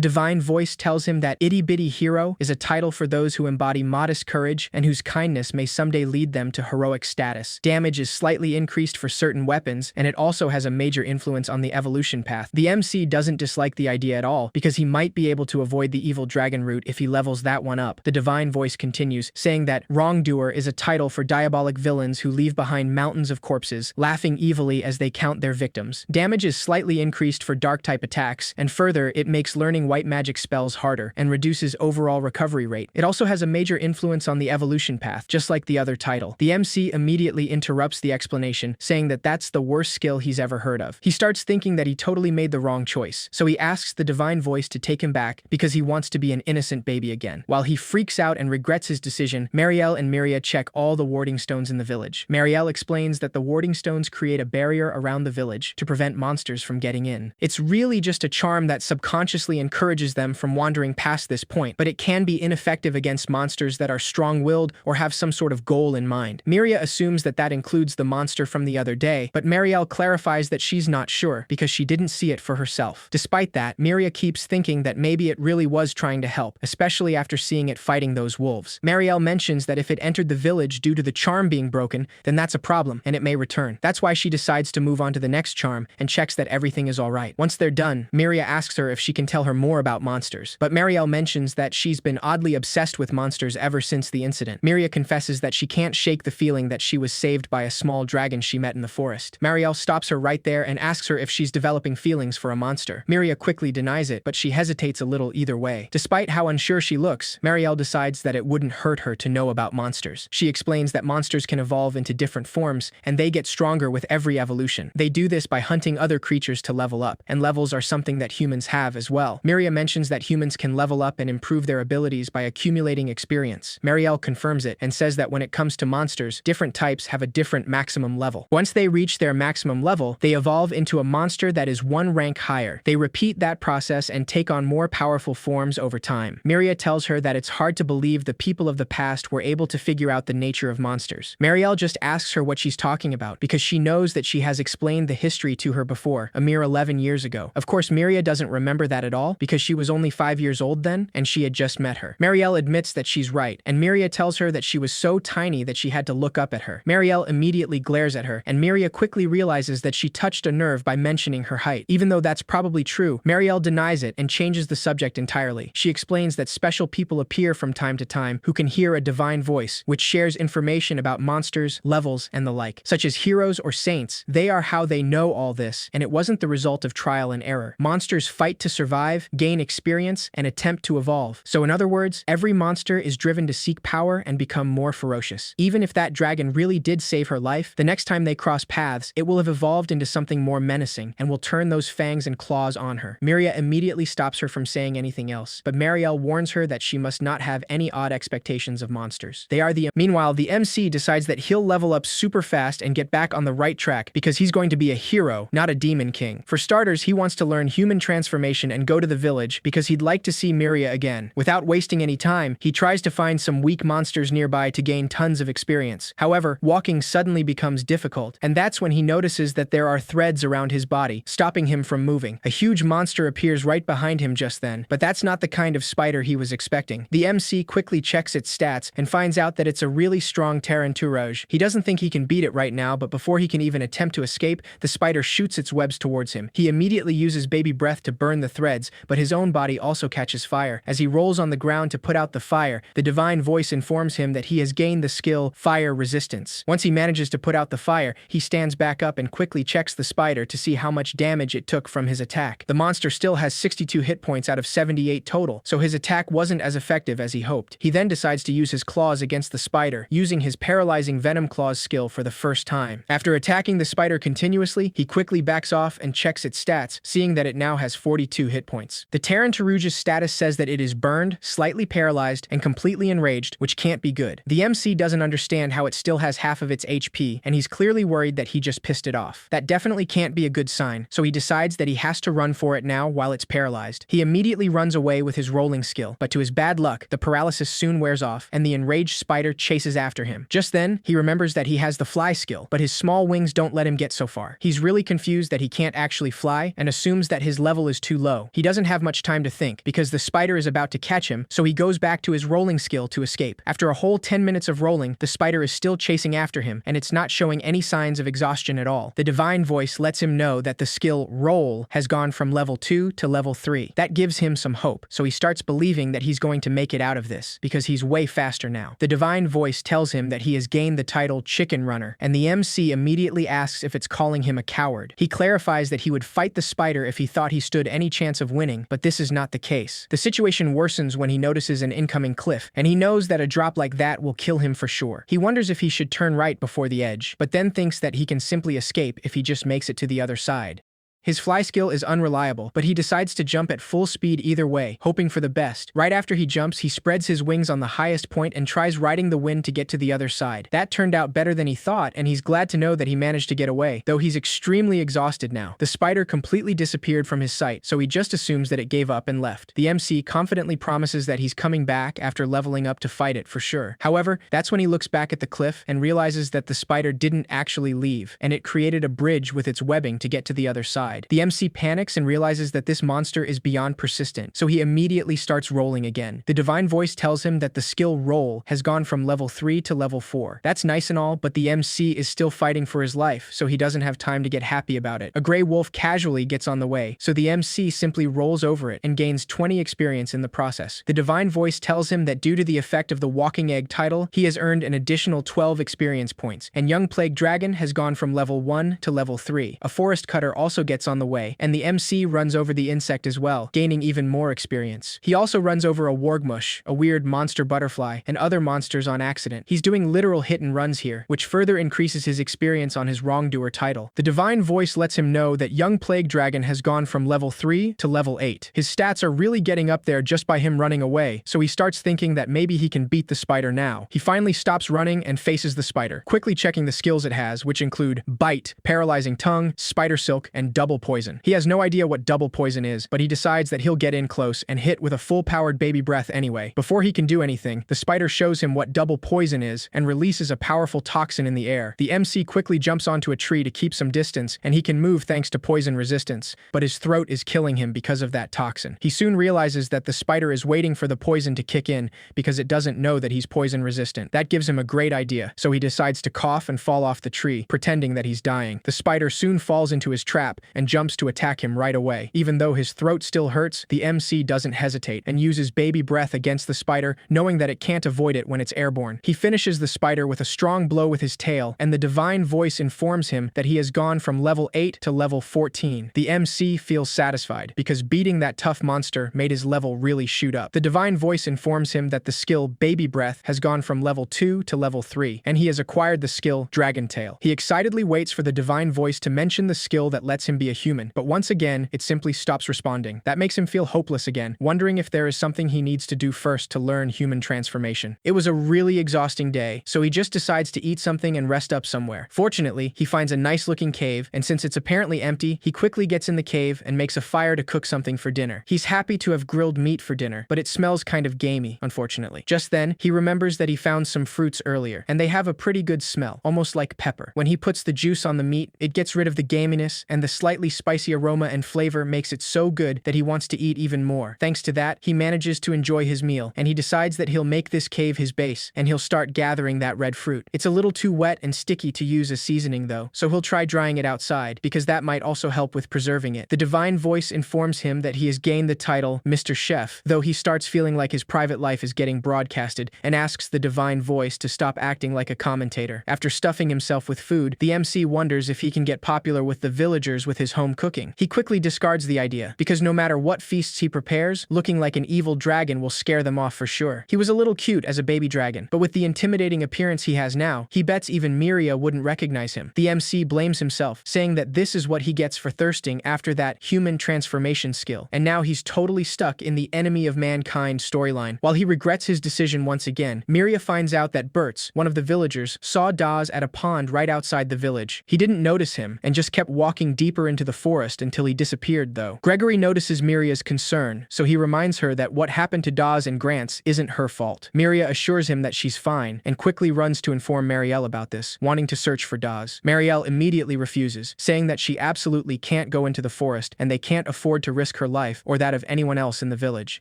divine voice tells him that Itty Bitty Hero is a title for those who embody modest courage and whose kindness may someday lead them to heroic status. Damage is slightly increased for certain weapons, and it also has a major influence on the evolution path. The MC doesn't dislike the idea at all, because he might be able to avoid the evil dragon route if he levels that one up. The divine voice continues, saying that Wrongdoer is a title for diabolic villains who leave behind mountains of corpses, laughing evilly as they count their victims. Damage is slightly increased for dark-type attacks, and further, it makes learning white magic spells harder and reduces overall recovery rate. It also has a major influence on the evolution path, just like the other title. The MC immediately interrupts the explanation, saying that that's the worst skill he's ever heard of. He starts thinking that he totally made the wrong choice, so he asks the divine voice to take him back because he wants to be an innocent baby again. While he freaks out and regrets his decision, Marielle and Miria check all the warding stones in the village. Marielle explains that the warding stones create a barrier around the village to prevent monsters from getting in. It's really just a charm that subconsciously encourages them from wandering past this point, but it can be ineffective against monsters that are strong-willed or have some sort of goal in mind. Miria assumes that that includes the monster from the other day, but Marielle clarifies that she's not sure because she didn't see it for herself. Despite that, Miria keeps thinking that maybe it really was trying to help, especially after seeing it fighting those wolves. Marielle mentions that if it entered the village due to the charm being broken, then that's a problem, and it may return. That's why she decides to move on to the next charm and checks that everything is alright. Once they're done, Miria asks her if she can tell her more about monsters, but Marielle mentions that she's been oddly obsessed with monsters ever since the incident. Miria confesses that she can't shake the feeling that she was saved by a small dragon she met in the forest. Marielle stops her right there and asks her if she's developing feelings for a monster. Miria quickly denies it, but she hesitates a little either way. Despite how unsure she looks, Marielle decides that it wouldn't hurt her to know about monsters. She explains that monsters can evolve into different forms, and they get stronger with every evolution. They do this by hunting other creatures to level up, and levels are something that humans have as well. Miria mentions that humans can level up and improve their abilities by accumulating experience. Marielle confirms it and says that when it comes to monsters, different types have a different maximum level. Once they reach their maximum level, they evolve into a monster that is one rank higher. They repeat that process and take on more powerful forms over time. Miria tells her that it's hard to believe the people of the past were able to figure out the nature of monsters. Marielle just asks her what she's talking about because she knows that she has explained the history to her before, a mere 11 years ago. Of course, Miria doesn't remember that at all because she was only 5 years old then and she had just met her. Marielle admits that she's right, and Miria tells her that she was so tiny that she had to look up at her. Marielle immediately glares at her, and Miria quickly realizes that she touched a nerve by mentioning her height. Even though that's probably true, Marielle denies it and changes the subject entirely. She explains that special people appear from time to time who can hear a divine voice, which shares information about monsters, levels, and the like, such as heroes or saints. They are how they know all this, and it wasn't the result of trial and error. Monsters fight to survive, gain experience, and attempt to evolve. So in other words, every monster is driven to seek power and become more ferocious. Even if that dragon really did save her life, the next time they cross paths, it will have evolved into something more menacing and will turn those fangs and claws on her. Miria immediately stops her from saying anything else, but Marielle warns her that she must not have any odd expectations of monsters. Meanwhile, the MC decides that he'll level up super fast and get back on the right track because he's going to be a hero, not a demon king. For starters, he wants to learn human transformation and go to the village because he'd like to see Miria again. Without wasting any time, he tries to find some weak monsters nearby to gain tons of experience. However, walking suddenly becomes difficult, and that's when he notices that there are threads around his body, stopping him from moving. A huge monster appears right behind him just then, but that's not the kind of spider he was expecting. The MC quickly checks its stats and finds out that it's a really strong Taranturage. He doesn't think he can beat it right now, but before he can even attempt to escape, the spider shoots its webs towards him. He immediately uses baby breath to burn the threads, but his own body also catches fire. As he rolls on the ground to put out the fire, the divine voice informs him that he has gained the skill Fire Resistance. Once he manages to put out the fire, he stands back up and quickly checks the spider to see how much damage it took from his attack. The monster still has 62 hit points out of 78 total, so his attack wasn't as effective as he hoped. He then decides to use his claws against the spider, using his paralyzing Venom Claws skill for the first time. After attacking the spider continuously, he quickly backs off and checks its stats, seeing that it now has 42 hit points. The Taranturuge's status says that it is burned, slightly paralyzed, and completely enraged, which can't be good. The MC doesn't understand how it still has half of its HP, and he's clearly worried that he just pissed it off. That definitely can't be a good sign, so he decides that he has to run for it now while it's paralyzed. He immediately runs away with his rolling skill, but to his bad luck, the paralysis soon wears off, and the enraged spider chases after him. Just then, he remembers that he has the fly fly skill, but his small wings don't let him get so far. He's really confused that he can't actually fly and assumes that his level is too low. He doesn't have much time to think because the spider is about to catch him, so he goes back to his rolling skill to escape. After a whole 10 minutes of rolling, the spider is still chasing after him, and it's not showing any signs of exhaustion at all. The divine voice lets him know that the skill roll has gone from level 2 to level 3. That gives him some hope, so he starts believing that he's going to make it out of this, because he's way faster now. The divine voice tells him that he has gained the title Chicken Runner, and the MC immediately asks if it's calling him a coward. He clarifies that he would fight the spider if he thought he stood any chance of winning, but this is not the case. The situation worsens when he notices an incoming cliff, and he knows that a drop like that will kill him for sure. He wonders if he should turn right before the edge, but then thinks that he can simply escape if he just makes it to the other side. His fly skill is unreliable, but he decides to jump at full speed either way, hoping for the best. Right after he jumps, he spreads his wings on the highest point and tries riding the wind to get to the other side. That turned out better than he thought, and he's glad to know that he managed to get away, though he's extremely exhausted now. The spider completely disappeared from his sight, so he just assumes that it gave up and left. The MC confidently promises that he's coming back after leveling up to fight it for sure. However, that's when he looks back at the cliff and realizes that the spider didn't actually leave, and it created a bridge with its webbing to get to the other side. The MC panics and realizes that this monster is beyond persistent, so he immediately starts rolling again. The divine voice tells him that the skill roll has gone from level 3 to level 4. That's nice and all, but the MC is still fighting for his life, so he doesn't have time to get happy about it. A gray wolf casually gets on the way, so the MC simply rolls over it and gains 20 experience in the process. The divine voice tells him that due to the effect of the walking egg title, he has earned an additional 12 experience points, and young plague dragon has gone from level 1 to level 3. A forest cutter also gets on the way, and the MC runs over the insect as well, gaining even more experience. He also runs over a wargmush, a weird monster butterfly, and other monsters on accident. He's doing literal hit and runs here, which further increases his experience on his wrongdoer title. The divine voice lets him know that young plague dragon has gone from level 3 to level 8. His stats are really getting up there just by him running away, so he starts thinking that maybe he can beat the spider now. He finally stops running and faces the spider, quickly checking the skills it has, which include bite, paralyzing tongue, spider silk, and double poison. He has no idea what double poison is, but he decides that he'll get in close and hit with a full-powered baby breath anyway. Before he can do anything, the spider shows him what double poison is and releases a powerful toxin in the air. The MC quickly jumps onto a tree to keep some distance, and he can move thanks to poison resistance, but his throat is killing him because of that toxin. He soon realizes that the spider is waiting for the poison to kick in because it doesn't know that he's poison resistant. That gives him a great idea, so he decides to cough and fall off the tree, pretending that he's dying. The spider soon falls into his trap and jumps to attack him right away. Even though his throat still hurts, the MC doesn't hesitate and uses baby breath against the spider, knowing that it can't avoid it when it's airborne. He finishes the spider with a strong blow with his tail, and the divine voice informs him that he has gone from level 8 to level 14. The MC feels satisfied because beating that tough monster made his level really shoot up. The divine voice informs him that the skill baby breath has gone from level 2 to level 3, and he has acquired the skill Dragon Tail. He excitedly waits for the divine voice to mention the skill that lets him be a human, but once again, it simply stops responding. That makes him feel hopeless again, wondering if there is something he needs to do first to learn human transformation. It was a really exhausting day, so he just decides to eat something and rest up somewhere. Fortunately, he finds a nice-looking cave, and since it's apparently empty, he quickly gets in the cave and makes a fire to cook something for dinner. He's happy to have grilled meat for dinner, but it smells kind of gamey, unfortunately. Just then, he remembers that he found some fruits earlier, and they have a pretty good smell, almost like pepper. When he puts the juice on the meat, it gets rid of the gaminess, and the slightly spicy aroma and flavor makes it so good that he wants to eat even more. Thanks to that, he manages to enjoy his meal, and he decides that he'll make this cave his base, and he'll start gathering that red fruit. It's a little too wet and sticky to use as seasoning though, so he'll try drying it outside, because that might also help with preserving it. The divine voice informs him that he has gained the title Mr. Chef, though he starts feeling like his private life is getting broadcasted, and asks the divine voice to stop acting like a commentator. After stuffing himself with food, the MC wonders if he can get popular with the villagers with his home cooking. He quickly discards the idea, because no matter what feasts he prepares, looking like an evil dragon will scare them off for sure. He was a little cute as a baby dragon, but with the intimidating appearance he has now, he bets even Miria wouldn't recognize him. The MC blames himself, saying that this is what he gets for thirsting after that human transformation skill, and now he's totally stuck in the enemy of mankind storyline. While he regrets his decision once again, Miria finds out that Bertz, one of the villagers, saw Dawes at a pond right outside the village. He didn't notice him, and just kept walking deeper into the forest until he disappeared, though. Gregory notices Miria's concern, so he reminds her that what happened to Dawes and Grants isn't her fault. Miria assures him that she's fine, and quickly runs to inform Marielle about this, wanting to search for Dawes. Marielle immediately refuses, saying that she absolutely can't go into the forest, and they can't afford to risk her life or that of anyone else in the village.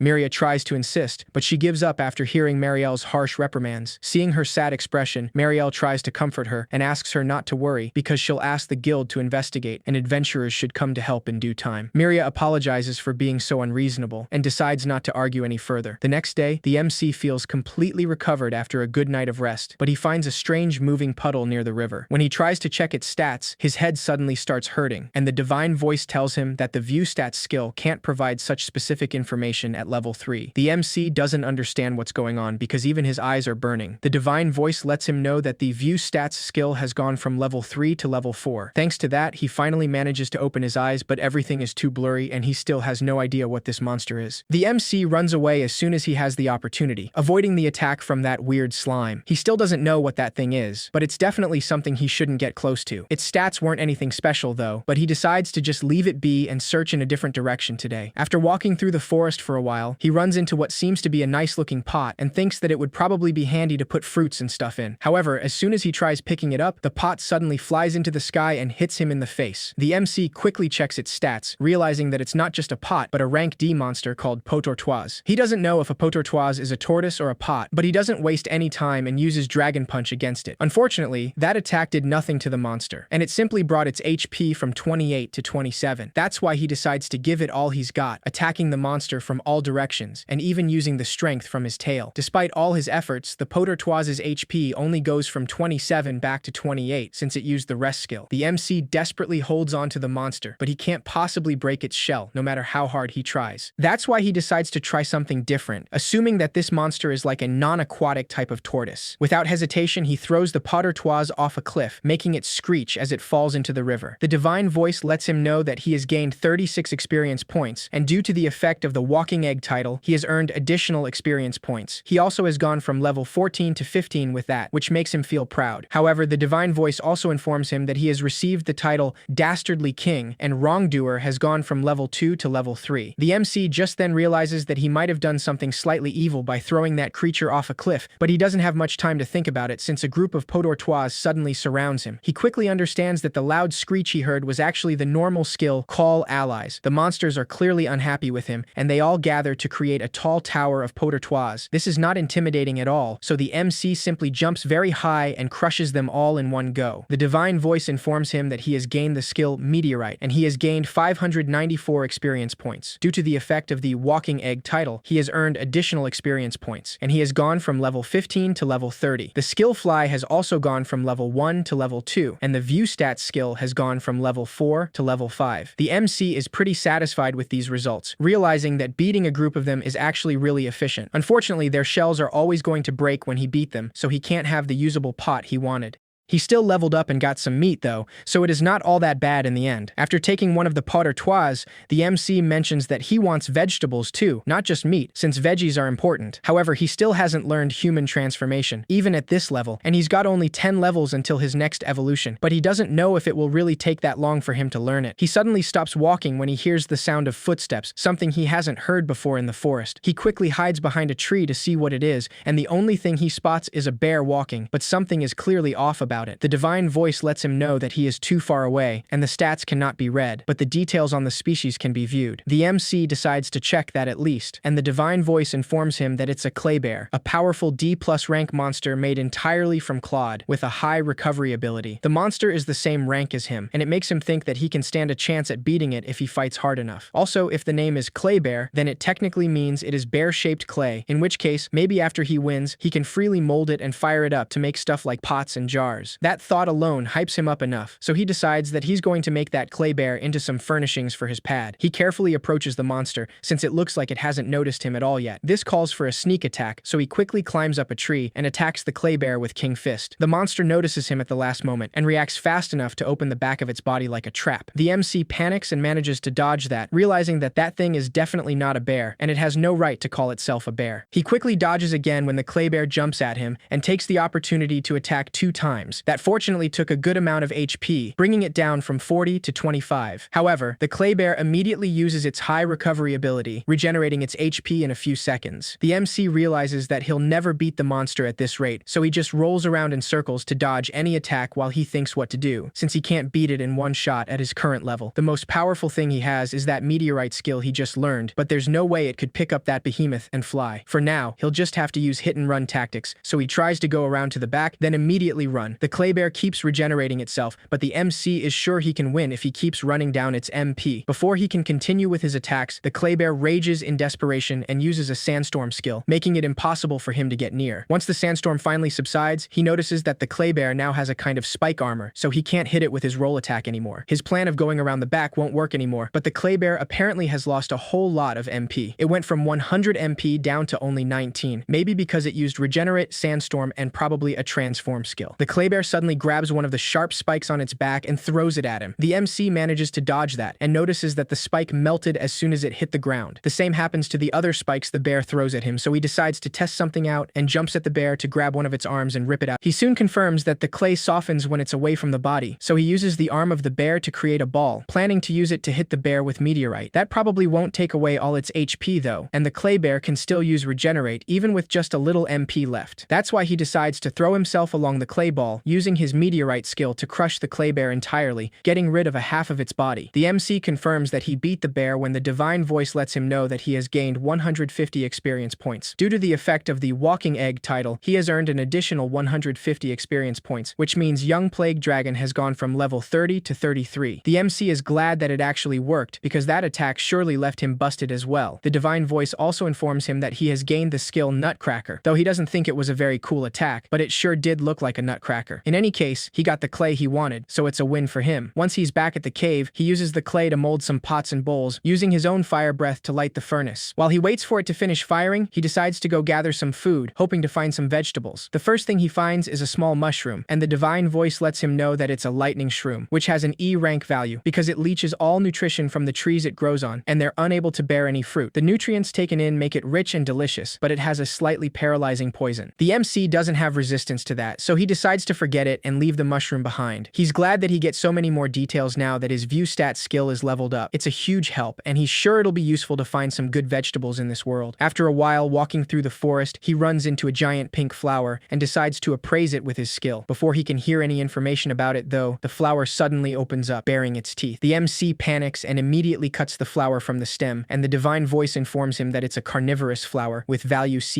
Miria tries to insist, but she gives up after hearing Marielle's harsh reprimands. Seeing her sad expression, Marielle tries to comfort her and asks her not to worry because she'll ask the guild to investigate and adventurers should come to help in due time. Miria apologizes for being so unreasonable and decides not to argue any further. The next day, the MC feels completely recovered after a good night of rest, but he finds a strange moving puddle near the river. When he tries to check its stats, his head suddenly starts hurting, and the divine voice tells him that the view stats skill can't provide such specific information at level 3. The MC doesn't understand what's going on because even his eyes are burning. The divine voice lets him know that the view stats skill has gone from level 3 to level 4. Thanks to that, he finally manages to open his eyes, but everything is too blurry and he still has no idea what this monster is. The MC runs away as soon as he has the opportunity, avoiding the attack from that weird slime. He still doesn't know what that thing is, but it's definitely something he shouldn't get close to. Its stats weren't anything special though, but he decides to just leave it be and search in a different direction today. After walking through the forest for a while, he runs into what seems to be a nice-looking pot and thinks that it would probably be handy to put fruits and stuff in. However, as soon as he tries picking it up, the pot suddenly flies into the sky and hits him in the face. The MC quickly checks its stats, realizing that it's not just a pot, but a rank D monster called Potortoise. He doesn't know if a Potortoise is a tortoise or a pot, but he doesn't waste any time and uses Dragon Punch against it. Unfortunately, that attack did nothing to the monster, and it simply brought its HP from 28 to 27. That's why he decides to give it all he's got, attacking the monster from all directions, and even using the strength from his tail. Despite all his efforts, the Potortoise's HP only goes from 27 back to 28 since it used the rest skill. The MC desperately holds on to the monster, but he can't possibly break its shell, no matter how hard he tries. That's why he decides to try something different, assuming that this monster is like a non-aquatic type of tortoise. Without hesitation, he throws the Potortoise off a cliff, making it screech as it falls into the river. The divine voice lets him know that he has gained 36 experience points, and due to the effect of the Walking Egg title, he has earned additional experience points. He also has gone from level 14 to 15 with that, which makes him feel proud. However, the divine voice also informs him that he has received the title Dastardly King, and Wrongdoer has gone from level 2 to level 3. The MC just then realizes that he might have done something slightly evil by throwing that creature off a cliff, but he doesn't have much time to think about it since a group of Potortoise suddenly surrounds him. He quickly understands that the loud screech he heard was actually the normal skill Call Allies. The monsters are clearly unhappy with him, and they all gather to create a tall tower of Potortoise. This is not intimidating at all, so the MC simply jumps very high and crushes them all in one go. The divine voice informs him that he has gained the skill Meteorite, and he has gained 594 experience points. Due to the effect of the Walking Egg title, he has earned additional experience points, and he has gone from level 15 to level 30. The skill Fly has also gone from level 1 to level 2, and the View Stats skill has gone from level 4 to level 5. The MC is pretty satisfied with these results, realizing that beating a group of them is actually really efficient. Unfortunately, their shells are always going to break when he beat them, so he can't have the usable pot he wanted. He still leveled up and got some meat though, so it is not all that bad in the end. After taking one of the Potortoise, the MC mentions that he wants vegetables too, not just meat, since veggies are important. However, he still hasn't learned human transformation, even at this level, and he's got only 10 levels until his next evolution, but he doesn't know if it will really take that long for him to learn it. He suddenly stops walking when he hears the sound of footsteps, something he hasn't heard before in the forest. He quickly hides behind a tree to see what it is, and the only thing he spots is a bear walking, but something is clearly off about it. The divine voice lets him know that he is too far away, and the stats cannot be read, but the details on the species can be viewed. The MC decides to check that at least, and the divine voice informs him that it's a clay bear, a powerful D+ rank monster made entirely from Claude, with a high recovery ability. The monster is the same rank as him, and it makes him think that he can stand a chance at beating it if he fights hard enough. Also, if the name is Clay Bear, then it technically means it is bear-shaped clay, in which case, maybe after he wins, he can freely mold it and fire it up to make stuff like pots and jars. That thought alone hypes him up enough, so he decides that he's going to make that clay bear into some furnishings for his pad. He carefully approaches the monster, since it looks like it hasn't noticed him at all yet. This calls for a sneak attack, so he quickly climbs up a tree and attacks the clay bear with King Fist. The monster notices him at the last moment and reacts fast enough to open the back of its body like a trap. The MC panics and manages to dodge that, realizing that that thing is definitely not a bear, and it has no right to call itself a bear. He quickly dodges again when the clay bear jumps at him and takes the opportunity to attack 2 times. mushrooms that fortunately took a good amount of HP, bringing it down from 40 to 25. However, the clay bear immediately uses its high recovery ability, regenerating its HP in a few seconds. The MC realizes that he'll never beat the monster at this rate, so he just rolls around in circles to dodge any attack while he thinks what to do, since he can't beat it in one shot at his current level. The most powerful thing he has is that meteorite skill he just learned, but there's no way it could pick up that behemoth and fly. For now, he'll just have to use hit-and-run tactics, so he tries to go around to the back, then immediately run. The clay bear keeps regenerating itself, but the MC is sure he can win if he keeps running down its MP. Before he can continue with his attacks, the clay bear rages in desperation and uses a sandstorm skill, making it impossible for him to get near. Once the sandstorm finally subsides, he notices that the clay bear now has a kind of spike armor, so he can't hit it with his roll attack anymore. His plan of going around the back won't work anymore, but the clay bear apparently has lost a whole lot of MP. It went from 100 MP down to only 19, maybe because it used regenerate, sandstorm, and probably a transform skill. The clay bear suddenly grabs one of the sharp spikes on its back and throws it at him. The MC manages to dodge that and notices that the spike melted as soon as it hit the ground. The same happens to the other spikes the bear throws at him, so he decides to test something out and jumps at the bear to grab one of its arms and rip it out. He soon confirms that the clay softens when it's away from the body, so he uses the arm of the bear to create a ball, planning to use it to hit the bear with meteorite. That probably won't take away all its HP though, and the clay bear can still use regenerate even with just a little MP left. That's why he decides to throw himself along the clay ball, using his meteorite skill to crush the clay bear entirely, getting rid of a half of its body. The MC confirms that he beat the bear when the divine voice lets him know that he has gained 150 experience points. Due to the effect of the Walking Egg title, he has earned an additional 150 experience points, which means young Plague Dragon has gone from level 30 to 33. The MC is glad that it actually worked, because that attack surely left him busted as well. The divine voice also informs him that he has gained the skill Nutcracker, though he doesn't think it was a very cool attack, but it sure did look like a nutcracker. In any case, he got the clay he wanted, so it's a win for him. Once he's back at the cave, he uses the clay to mold some pots and bowls, using his own fire breath to light the furnace. While he waits for it to finish firing, he decides to go gather some food, hoping to find some vegetables. The first thing he finds is a small mushroom, and the divine voice lets him know that it's a lightning shroom, which has an E rank value because it leaches all nutrition from the trees it grows on, and they're unable to bear any fruit. The nutrients taken in make it rich and delicious, but it has a slightly paralyzing poison. The MC doesn't have resistance to that, so he decides to forget it and leave the mushroom behind. He's glad that he gets so many more details now that his view stat skill is leveled up. It's a huge help, and he's sure it'll be useful to find some good vegetables in this world. After a while walking through the forest, he runs into a giant pink flower and decides to appraise it with his skill. Before he can hear any information about it though, the flower suddenly opens up, baring its teeth. The MC panics and immediately cuts the flower from the stem, and the divine voice informs him that it's a carnivorous flower with value C-.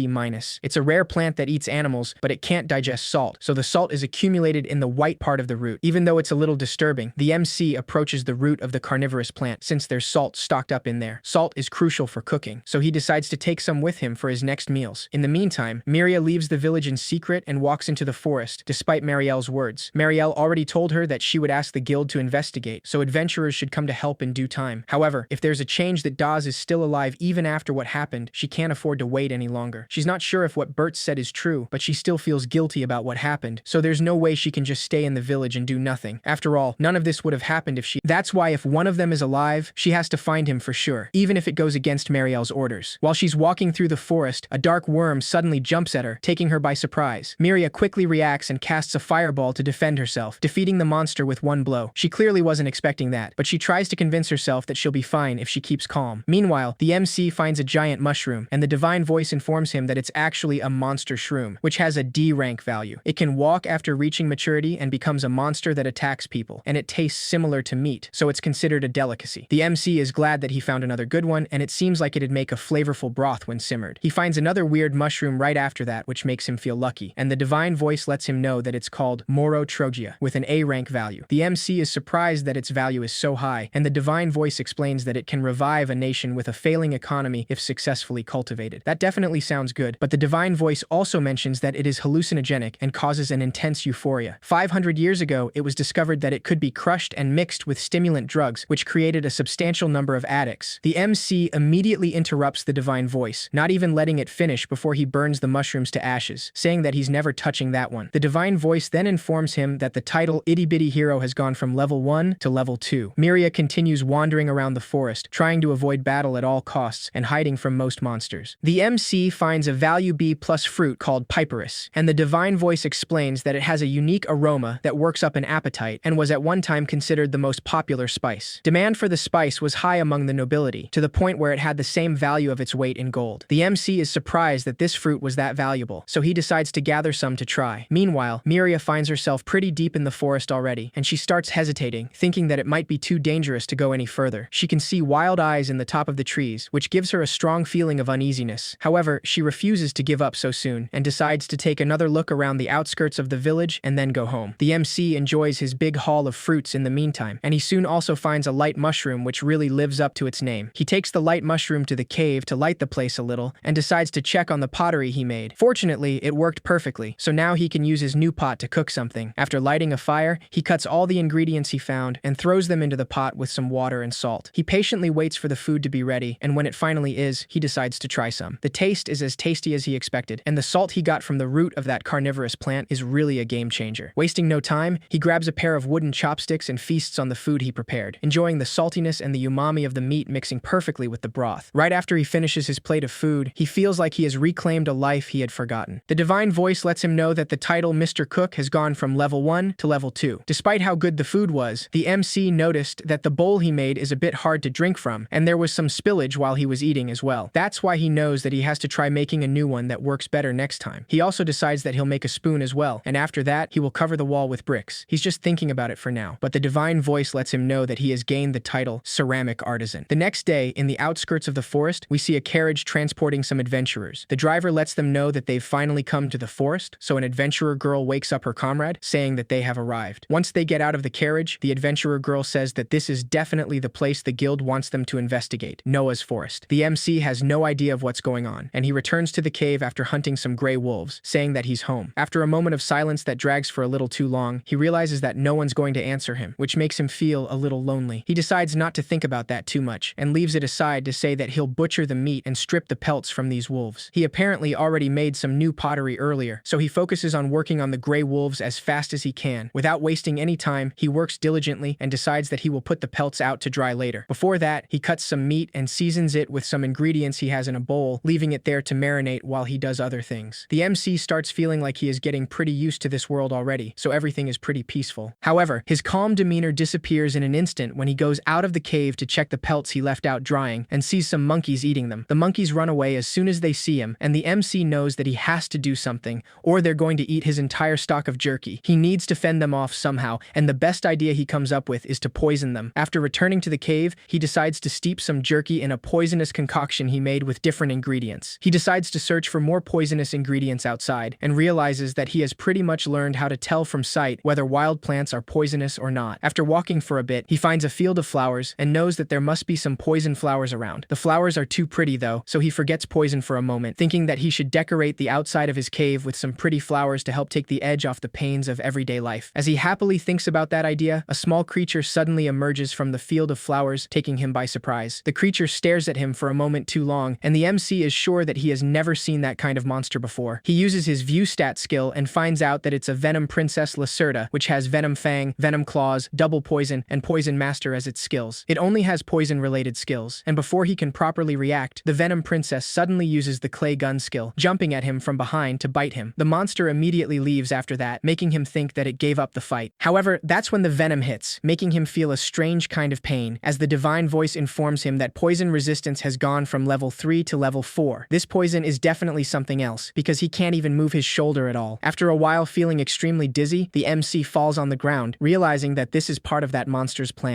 It's a rare plant that eats animals, but it can't digest salt, so the salt is accumulated in the white part of the root. Even though it's a little disturbing, the MC approaches the root of the carnivorous plant since there's salt stocked up in there. Salt is crucial for cooking, so he decides to take some with him for his next meals. In the meantime, Miria leaves the village in secret and walks into the forest, despite Marielle's words. Marielle already told her that she would ask the guild to investigate, so adventurers should come to help in due time. However, if there's a change that Dawes is still alive even after what happened, she can't afford to wait any longer. She's not sure if what Bert said is true, but she still feels guilty about what happened, so there's no way she can just stay in the village and do nothing. After all, none of this would have happened if she— That's why if one of them is alive, she has to find him for sure, even if it goes against Marielle's orders. While she's walking through the forest, a dark worm suddenly jumps at her, taking her by surprise. Miria quickly reacts and casts a fireball to defend herself, defeating the monster with one blow. She clearly wasn't expecting that, but she tries to convince herself that she'll be fine if she keeps calm. Meanwhile, the MC finds a giant mushroom, and the divine voice informs him that it's actually a monster shroom, which has a D rank value. It can walk after reaching maturity and becomes a monster that attacks people, and it tastes similar to meat, so it's considered a delicacy. The MC is glad that he found another good one, and it seems like it'd make a flavorful broth when simmered. He finds another weird mushroom right after that, which makes him feel lucky, and the divine voice lets him know that it's called Moro Trogia, with an A rank value. The MC is surprised that its value is so high, and the divine voice explains that it can revive a nation with a failing economy if successfully cultivated. That definitely sounds good, but the divine voice also mentions that it is hallucinogenic and causes an intense euphoria. 500 years ago, it was discovered that it could be crushed and mixed with stimulant drugs, which created a substantial number of addicts. The MC immediately interrupts the divine voice, not even letting it finish before he burns the mushrooms to ashes, saying that he's never touching that one. The divine voice then informs him that the title Itty Bitty Hero has gone from level 1 to level 2. Miria continues wandering around the forest, trying to avoid battle at all costs and hiding from most monsters. The MC finds a value B+ fruit called Piperus, and the divine voice explains that it it has a unique aroma that works up an appetite and was at one time considered the most popular spice. Demand for the spice was high among the nobility, to the point where it had the same value of its weight in gold. The MC is surprised that this fruit was that valuable, so he decides to gather some to try. Meanwhile, Miria finds herself pretty deep in the forest already, and she starts hesitating, thinking that it might be too dangerous to go any further. She can see wild eyes in the top of the trees, which gives her a strong feeling of uneasiness. However, she refuses to give up so soon, and decides to take another look around the outskirts of the village and then go home. The MC enjoys his big haul of fruits in the meantime, and he soon also finds a light mushroom which really lives up to its name. He takes the light mushroom to the cave to light the place a little, and decides to check on the pottery he made. Fortunately, it worked perfectly, so now he can use his new pot to cook something. After lighting a fire, he cuts all the ingredients he found and throws them into the pot with some water and salt. He patiently waits for the food to be ready, and when it finally is, he decides to try some. The taste is as tasty as he expected, and the salt he got from the root of that carnivorous plant is really a game changer. Wasting no time, he grabs a pair of wooden chopsticks and feasts on the food he prepared, enjoying the saltiness and the umami of the meat mixing perfectly with the broth. Right after he finishes his plate of food, he feels like he has reclaimed a life he had forgotten. The divine voice lets him know that the title Mr. Cook has gone from level 1 to level 2. Despite how good the food was, the MC noticed that the bowl he made is a bit hard to drink from, and there was some spillage while he was eating as well. That's why he knows that he has to try making a new one that works better next time. He also decides that he'll make a spoon as well, and after that, he will cover the wall with bricks. He's just thinking about it for now, but the divine voice lets him know that he has gained the title Ceramic Artisan. The next day, in the outskirts of the forest, we see a carriage transporting some adventurers. The driver lets them know that they've finally come to the forest, so an adventurer girl wakes up her comrade, saying that they have arrived. Once they get out of the carriage, the adventurer girl says that this is definitely the place the guild wants them to investigate, Noah's Forest. The MC has no idea of what's going on, and he returns to the cave after hunting some gray wolves, saying that he's home. After a moment of silence that drags for a little too long, he realizes that no one's going to answer him, which makes him feel a little lonely. He decides not to think about that too much, and leaves it aside to say that he'll butcher the meat and strip the pelts from these wolves. He apparently already made some new pottery earlier, so he focuses on working on the gray wolves as fast as he can. Without wasting any time, he works diligently and decides that he will put the pelts out to dry later. Before that, he cuts some meat and seasons it with some ingredients he has in a bowl, leaving it there to marinate while he does other things. The MC starts feeling like he is getting pretty used to this world already, so everything is pretty peaceful. However, his calm demeanor disappears in an instant when he goes out of the cave to check the pelts he left out drying and sees some monkeys eating them. The monkeys run away as soon as they see him, and the MC knows that he has to do something, or they're going to eat his entire stock of jerky. He needs to fend them off somehow, and the best idea he comes up with is to poison them. After returning to the cave, he decides to steep some jerky in a poisonous concoction he made with different ingredients. He decides to search for more poisonous ingredients outside, and realizes that he has pretty much learned how to tell from sight whether wild plants are poisonous or not. After walking for a bit, he finds a field of flowers and knows that there must be some poison flowers around. The flowers are too pretty though, so he forgets poison for a moment, thinking that he should decorate the outside of his cave with some pretty flowers to help take the edge off the pains of everyday life. As he happily thinks about that idea, a small creature suddenly emerges from the field of flowers, taking him by surprise. The creature stares at him for a moment too long, and the MC is sure that he has never seen that kind of monster before. He uses his view stat skill and finds out that it's a Venom Princess Lacerda, which has Venom Fang, Venom Claws, Double Poison, and Poison Master as its skills. It only has poison-related skills, and before he can properly react, the Venom Princess suddenly uses the clay gun skill, jumping at him from behind to bite him. The monster immediately leaves after that, making him think that it gave up the fight. However, that's when the venom hits, making him feel a strange kind of pain, as the divine voice informs him that poison resistance has gone from level 3 to level 4. This poison is definitely something else, because he can't even move his shoulder at all. After a while feeling extremely dizzy, the MC falls on the ground, realizing that this is part of that monster's plan.